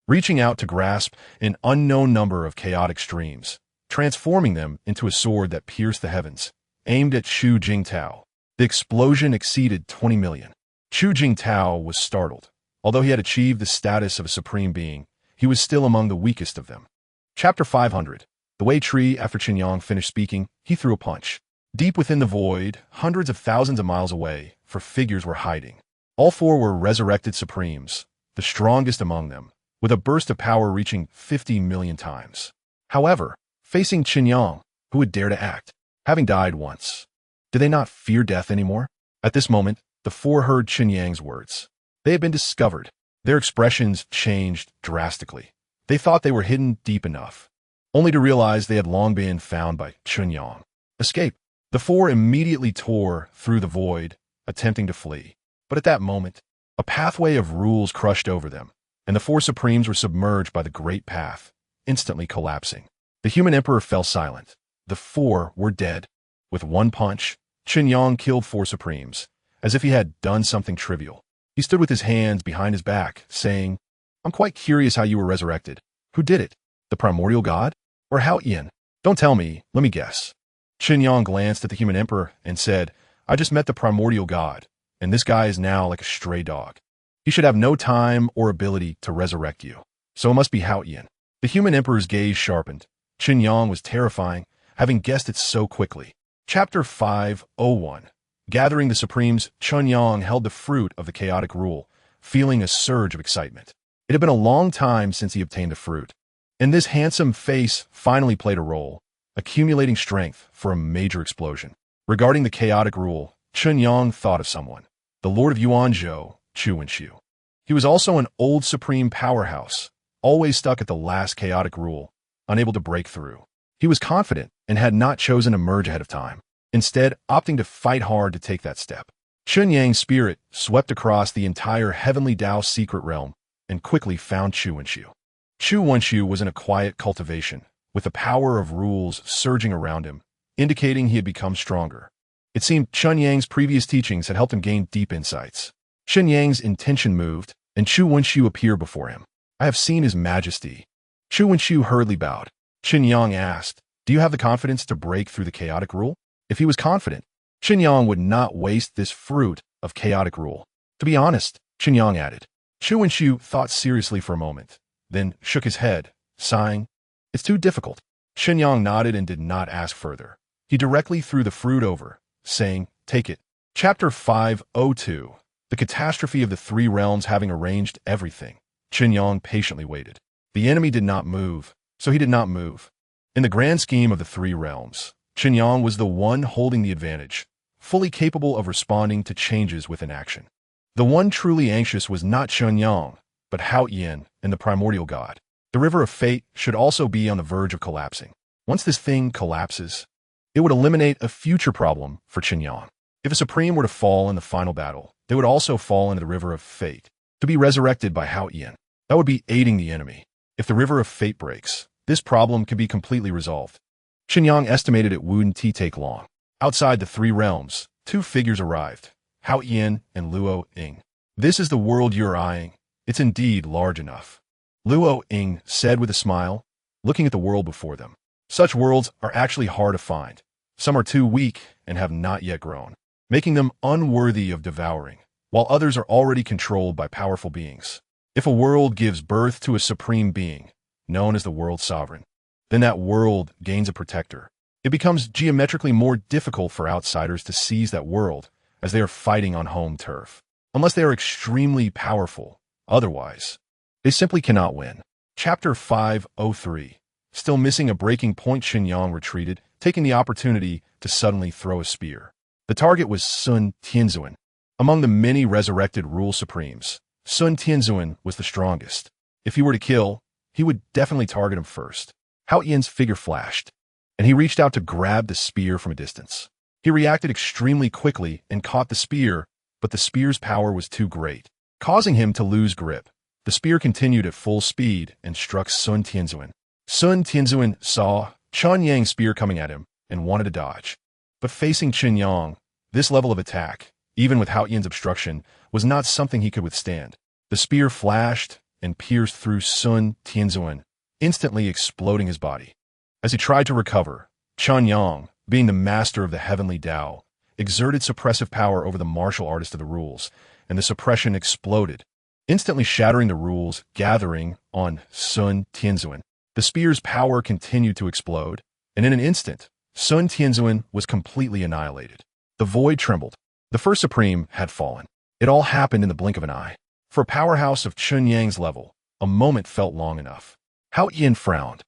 S1: reaching out to grasp an unknown number of chaotic streams, transforming them into a sword that pierced the heavens, aimed at Chu Jingtao. The explosion exceeded 20 million. Chu Jingtao was startled. Although he had achieved the status of a supreme being, he was still among the weakest of them. Chapter 500. The Wei Tree. After Chen Yang finished speaking, he threw a punch. Deep within the void, hundreds of thousands of miles away, 4 figures were hiding. All 4 were resurrected supremes, the strongest among them, with a burst of power reaching 50 million times. However, facing Chen Yang, who would dare to act, having died once, did they not fear death anymore? At this moment, the 4 heard Chen Yang's words. They had been discovered. Their expressions changed drastically. They thought they were hidden deep enough, only to realize they had long been found by Chen Yang. Escape. The 4 immediately tore through the void, attempting to flee. But at that moment, a pathway of rules crushed over them, and the 4 supremes were submerged by the great path, instantly collapsing. The human emperor fell silent. The 4 were dead. With one punch, Chen Yang killed 4 supremes, as if he had done something trivial. He stood with his hands behind his back, saying, "I'm quite curious how you were resurrected. Who did it? The primordial god? Or Hao Yin? Don't tell me, let me guess." Chen Yang glanced at the human emperor and said, "I just met the primordial god, and this guy is now like a stray dog. He should have no time or ability to resurrect you. So it must be Hao Yin." The human emperor's gaze sharpened. Chen Yang was terrifying, having guessed it so quickly. Chapter 501. Gathering the Supremes, Chen Yang held the fruit of the chaotic rule, feeling a surge of excitement. It had been a long time since he obtained the fruit, and this handsome face finally played a role, accumulating strength for a major explosion. Regarding the chaotic rule, Chen Yang thought of someone, the Lord of Yuanzhou, Chu Wenxiu. He was also an old supreme powerhouse, always stuck at the last chaotic rule, unable to break through. He was confident and had not chosen to merge ahead of time, instead opting to fight hard to take that step. Chen Yang's spirit swept across the entire Heavenly Dao secret realm and quickly found Chu Wenxiu. Chu Wenxiu was in a quiet cultivation, with the power of rules surging around him, indicating he had become stronger. It seemed Chen Yang's previous teachings had helped him gain deep insights. Chen Yang's intention moved, and Chu Wenxiu appeared before him. "I have seen His Majesty." Chu Wenxiu hurriedly bowed. Chen Yang asked, "Do you have the confidence to break through the chaotic rule?" If he was confident, Chen Yang would not waste this fruit of chaotic rule. "To be honest," Chen Yang added. Chu Wenxiu thought seriously for a moment, then shook his head, sighing, "It's too difficult." Chen Yang nodded and did not ask further. He directly threw the fruit over, saying, "Take it." Chapter 502. The catastrophe of the 3 realms. Having arranged everything, Chen Yang patiently waited. The enemy did not move, so he did not move. In the grand scheme of the 3 realms, Chen Yang was the one holding the advantage, fully capable of responding to changes within action. The one truly anxious was not Chen Yang, but Hao Yin and the primordial god. The river of fate should also be on the verge of collapsing. Once this thing collapses, it would eliminate a future problem for Chen Yang. If a supreme were to fall in the final battle, they would also fall into the river of fate, to be resurrected by Hao Yin. That would be aiding the enemy. If the river of fate breaks, this problem can be completely resolved. Chen Yang estimated it wouldn't take long. Outside the 3 realms, 2 figures arrived, Hao Yin and Luo Ying. "This is the world you're eyeing. It's indeed large enough," Luo Ying said with a smile, looking at the world before them. "Such worlds are actually hard to find. Some are too weak and have not yet grown, making them unworthy of devouring, while others are already controlled by powerful beings. If a world gives birth to a supreme being, known as the world sovereign, then that world gains a protector. It becomes geometrically more difficult for outsiders to seize that world, as they are fighting on home turf, unless they are extremely powerful. Otherwise, they simply cannot win." Chapter 503. Still missing a breaking point, Chen Yang retreated, taking the opportunity to suddenly throw a spear. The target was Sun Tianzuan. Among the many resurrected rule supremes, Sun Tianzuan was the strongest. If he were to kill, he would definitely target him first. Hao Yin's figure flashed, and he reached out to grab the spear from a distance. He reacted extremely quickly and caught the spear, but the spear's power was too great, causing him to lose grip. The spear continued at full speed and struck Sun Tianzuan. Sun Tianzuan saw Chen Yang's spear coming at him and wanted to dodge. But facing Chen Yang, this level of attack, even with Hao Yin's obstruction, was not something he could withstand. The spear flashed and pierced through Sun Tianzuan, instantly exploding his body. As he tried to recover, Chen Yang, being the master of the Heavenly Dao, exerted suppressive power over the martial artist of the rules, and the suppression exploded, instantly shattering the rules gathering on Sun Tianzuan. The spear's power continued to explode, and in an instant, Sun Tianzuan was completely annihilated. The void trembled. The first supreme had fallen. It all happened in the blink of an eye. For a powerhouse of Chen Yang's level, a moment felt long enough. Hao Yin frowned.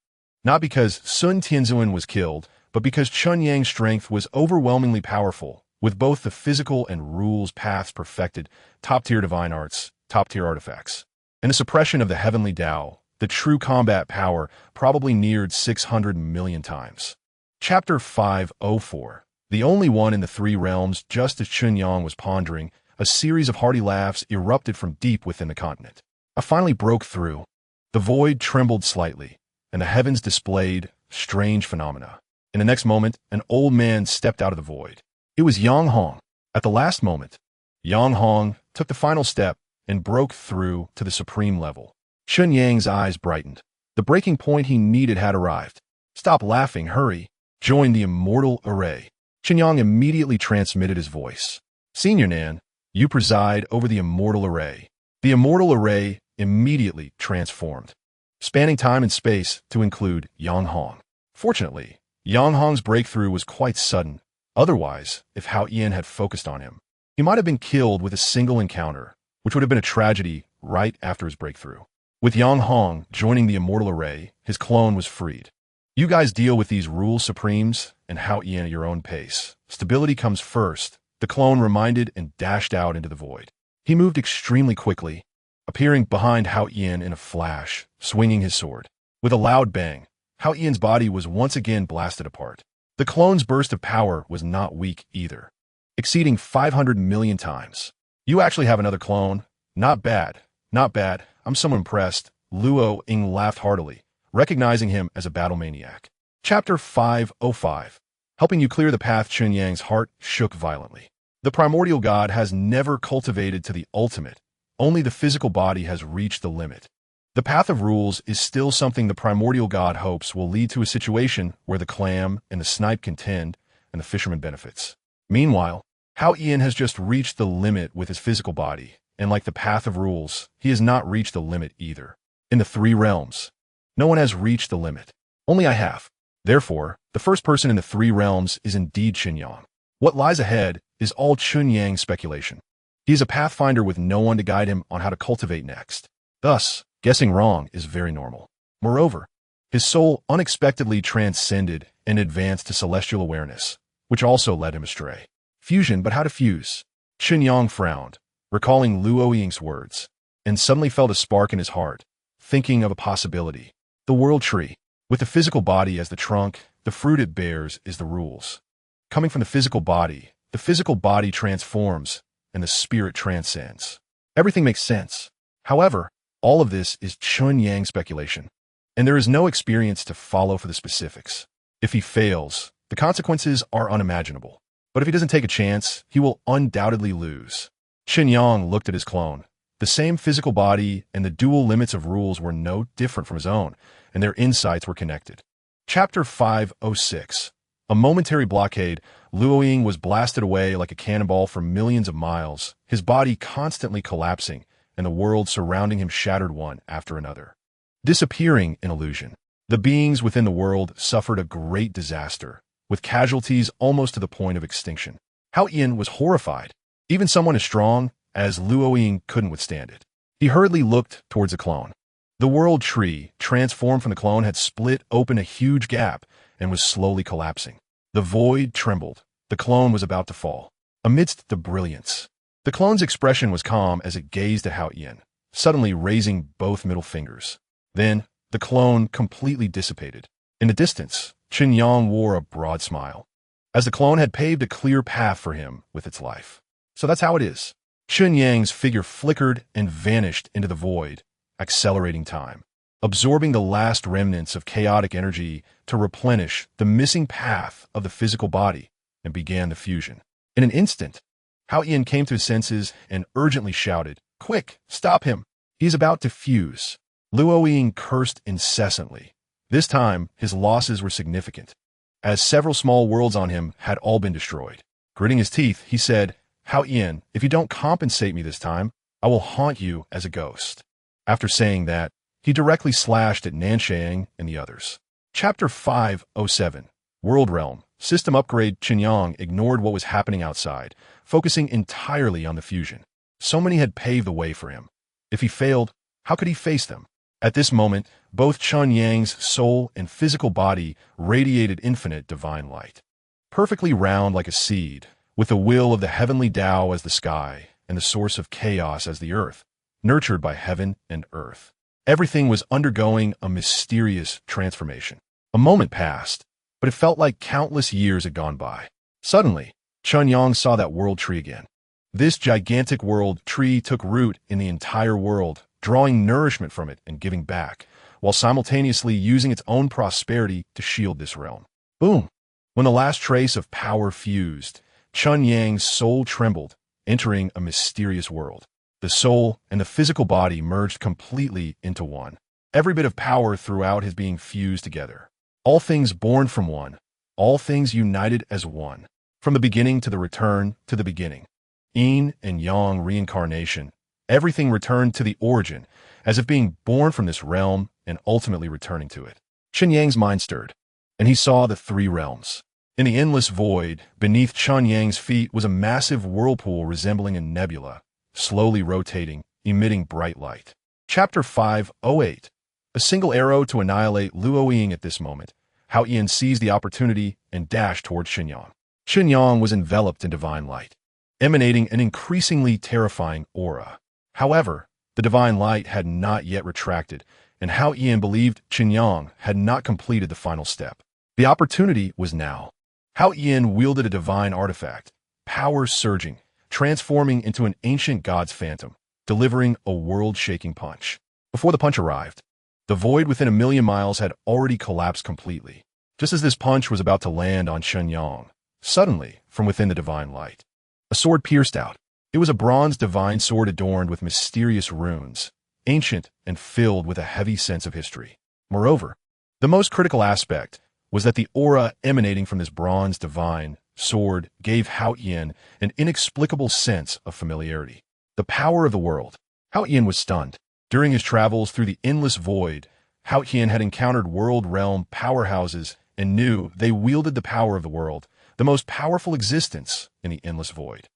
S1: Not because Sun Tianzuan was killed, but because Chen Yang's strength was overwhelmingly powerful, with both the physical and rules paths perfected, top-tier divine arts, top-tier artifacts. And the suppression of the heavenly Tao, the true combat power, probably neared 600 million times. Chapter 504. The only one in the three realms. Just as Chen Yang was pondering, a series of hearty laughs erupted from deep within the continent. I finally broke through. The void trembled slightly, and the heavens displayed strange phenomena. In the next moment, an old man stepped out of the void. It was Yang Hong. At the last moment, Yang Hong took the final step and broke through to the supreme level. Chen Yang's eyes brightened. The breaking point he needed had arrived. Stop laughing, hurry. Join the Immortal Array. Chen Yang immediately transmitted his voice. Senior Nan, you preside over the Immortal Array. The Immortal Array immediately transformed, spanning time and space to include Yang Hong. Fortunately, Yang Hong's breakthrough was quite sudden. Otherwise, if Hao Yin had focused on him, he might have been killed with a single encounter, which would have been a tragedy right after his breakthrough. With Yang Hong joining the Immortal Array, his clone was freed. You guys deal with these rule supremes and Hao Yin at your own pace. Stability comes first, the clone reminded and dashed out into the void. He moved extremely quickly, appearing behind Hao Yin in a flash, swinging his sword. With a loud bang, Hao Yin's body was once again blasted apart. The clone's burst of power was not weak either, exceeding 500 million times. You actually have another clone? Not bad, not bad. I'm so impressed. Luo Ying laughed heartily, recognizing him as a battle maniac. Chapter 505. Helping you clear the path. Chen Yang's heart shook violently. The primordial god has never cultivated to the ultimate. Only the physical body has reached the limit. The path of rules is still something the primordial god hopes will lead to a situation where the clam and the snipe contend and the fisherman benefits. Meanwhile, Hao Yin has just reached the limit with his physical body, and like the path of rules, he has not reached the limit either. In the three realms, no one has reached the limit. Only I have. Therefore, the first person in the three realms is indeed Chen Yang. What lies ahead is all Chen Yang's speculation. He is a pathfinder with no one to guide him on how to cultivate next. Thus, guessing wrong is very normal. Moreover, his soul unexpectedly transcended and advanced to celestial awareness, which also led him astray. Fusion, but how to fuse? Chen Yang frowned, recalling Luo Ying's words, and suddenly felt a spark in his heart, thinking of a possibility. The world tree. With the physical body as the trunk, the fruit it bears is the rules. Coming from the physical body transforms, and the spirit transcends. Everything makes sense. However, all of this is Chen Yang's speculation, and there is no experience to follow for the specifics. If he fails, the consequences are unimaginable. But if he doesn't take a chance, he will undoubtedly lose. Chen Yang looked at his clone. The same physical body and the dual limits of rules were no different from his own, and their insights were connected. Chapter 506. A momentary blockade. Luo Ying was blasted away like a cannonball for millions of miles, his body constantly collapsing, and the world surrounding him shattered one after another. Disappearing in illusion. The beings within the world suffered a great disaster, with casualties almost to the point of extinction. Hao Yin was horrified. Even someone as strong as Luo Ying couldn't withstand it. He hurriedly looked towards the clone. The world tree, transformed from the clone, had split open a huge gap and was slowly collapsing. The void trembled. The clone was about to fall. Amidst the brilliance, the clone's expression was calm as it gazed at Hao Yin, suddenly raising both middle fingers. Then, the clone completely dissipated. In the distance, Chen Yang wore a broad smile, as the clone had paved a clear path for him with its life. So that's how it is. Chen Yang's figure flickered and vanished into the void, accelerating time, absorbing the last remnants of chaotic energy to replenish the missing path of the physical body, and began the fusion. In an instant, Hao Yin came to his senses and urgently shouted, "Quick, stop him! He's about to fuse." Luo Ying cursed incessantly. This time, his losses were significant, as several small worlds on him had all been destroyed. Gritting his teeth, he said, Hao Yin, if you don't compensate me this time, I will haunt you as a ghost. After saying that, he directly slashed at Chen and the others. Chapter 507. World Realm. System Upgrade. Chen Yang ignored what was happening outside, focusing entirely on the fusion. So many had paved the way for him. If he failed, how could he face them? At this moment, both Chen Yang's soul and physical body radiated infinite divine light. Perfectly round like a seed, with the will of the heavenly Tao as the sky, and the source of chaos as the earth, nurtured by heaven and earth. Everything was undergoing a mysterious transformation. A moment passed, but it felt like countless years had gone by. Suddenly, Chen Yang saw that world tree again. This gigantic world tree took root in the entire world, drawing nourishment from it and giving back, while simultaneously using its own prosperity to shield this realm. Boom! When the last trace of power fused, Chen Yang's soul trembled, entering a mysterious world. The soul and the physical body merged completely into one. Every bit of power throughout his being fused together. All things born from one, all things united as one. From the beginning to the return to the beginning. Yin and Yang reincarnation. Everything returned to the origin, as if being born from this realm and ultimately returning to it. Chen Yang's mind stirred, and he saw the three realms. In the endless void, beneath Chen Yang's feet was a massive whirlpool resembling a nebula, slowly rotating, emitting bright light. Chapter 508. A single arrow to annihilate Luo Ying. At this moment, Hao Yin seized the opportunity and dashed towards Chen Yang. Chen Yang was enveloped in divine light, emanating an increasingly terrifying aura. However, the divine light had not yet retracted, and Hao Yin believed Chen Yang had not completed the final step. The opportunity was now. Hao Yin wielded a divine artifact, power surging, transforming into an ancient god's phantom, delivering a world-shaking punch. Before the punch arrived, the void within a million miles had already collapsed completely. Just as this punch was about to land on Chen Yang, suddenly, from within the divine light, a sword pierced out. It was a bronze divine sword adorned with mysterious runes, ancient and filled with a heavy sense of history. Moreover, the most critical aspect was that the aura emanating from this bronze divine sword gave Hao Yin an inexplicable sense of familiarity. The power of the world. Hao Yin was stunned. During his travels through the endless void, Hao Yin had encountered world realm powerhouses and knew they wielded the power of the world, the most powerful existence in the endless void.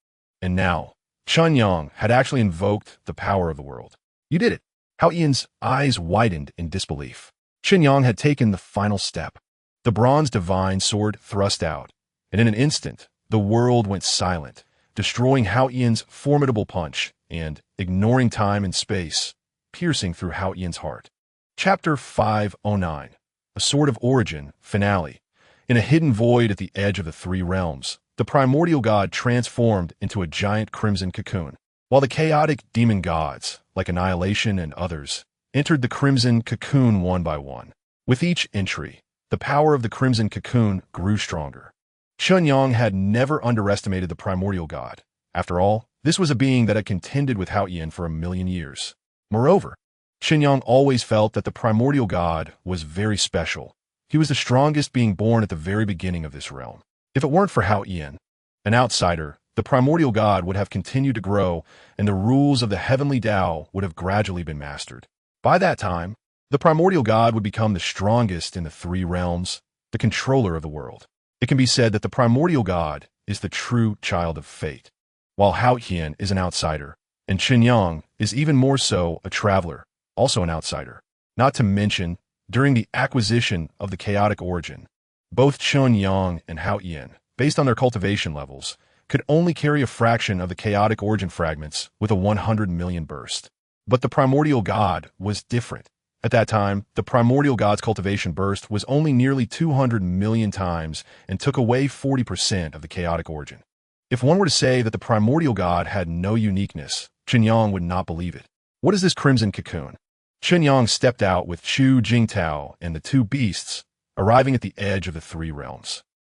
S1: And now, Chen Yang had actually invoked the power of the world. You did it. Hao Yin's eyes widened in disbelief. Chen Yang had taken the final step. The bronze divine sword thrust out, and in an instant, the world went silent, destroying Hao Yin's formidable punch and, ignoring time and space, piercing through Hao Yin's heart. Chapter 509. A Sword of Origin, Finale. In a hidden void at the edge of the three realms, the primordial god transformed into a giant crimson cocoon, while the chaotic demon gods, like Annihilation and others, entered the crimson cocoon one by one. With each entry, the power of the crimson cocoon grew stronger. Chen Yang had never underestimated the primordial god. After all, this was a being that had contended with Hao Yin for 1,000,000 years. Moreover, Chen Yang always felt that the primordial god was very special. He was the strongest being born at the very beginning of this realm. If it weren't for Hao Yin, an outsider, the primordial god would have continued to grow, and the rules of the heavenly Tao would have gradually been mastered. By that time, the primordial god would become the strongest in the three realms, the controller of the world. It can be said that the primordial god is the true child of fate, while Hao Yin is an outsider, and Chen Yang is even more so a traveler, also an outsider. Not to mention, during the acquisition of the chaotic origin, both Chen Yang and Hao Yin, based on their cultivation levels, could only carry a fraction of the chaotic origin fragments with a 100 million burst. But the primordial god was different. At that time, the primordial god's cultivation burst was only nearly 200 million times and took away 40% of the chaotic origin. If one were to say that the primordial god had no uniqueness, Chen Yang would not believe it. What is this crimson cocoon? Chen Yang stepped out with Chu Jingtao and the two beasts, arriving at the edge of the three realms.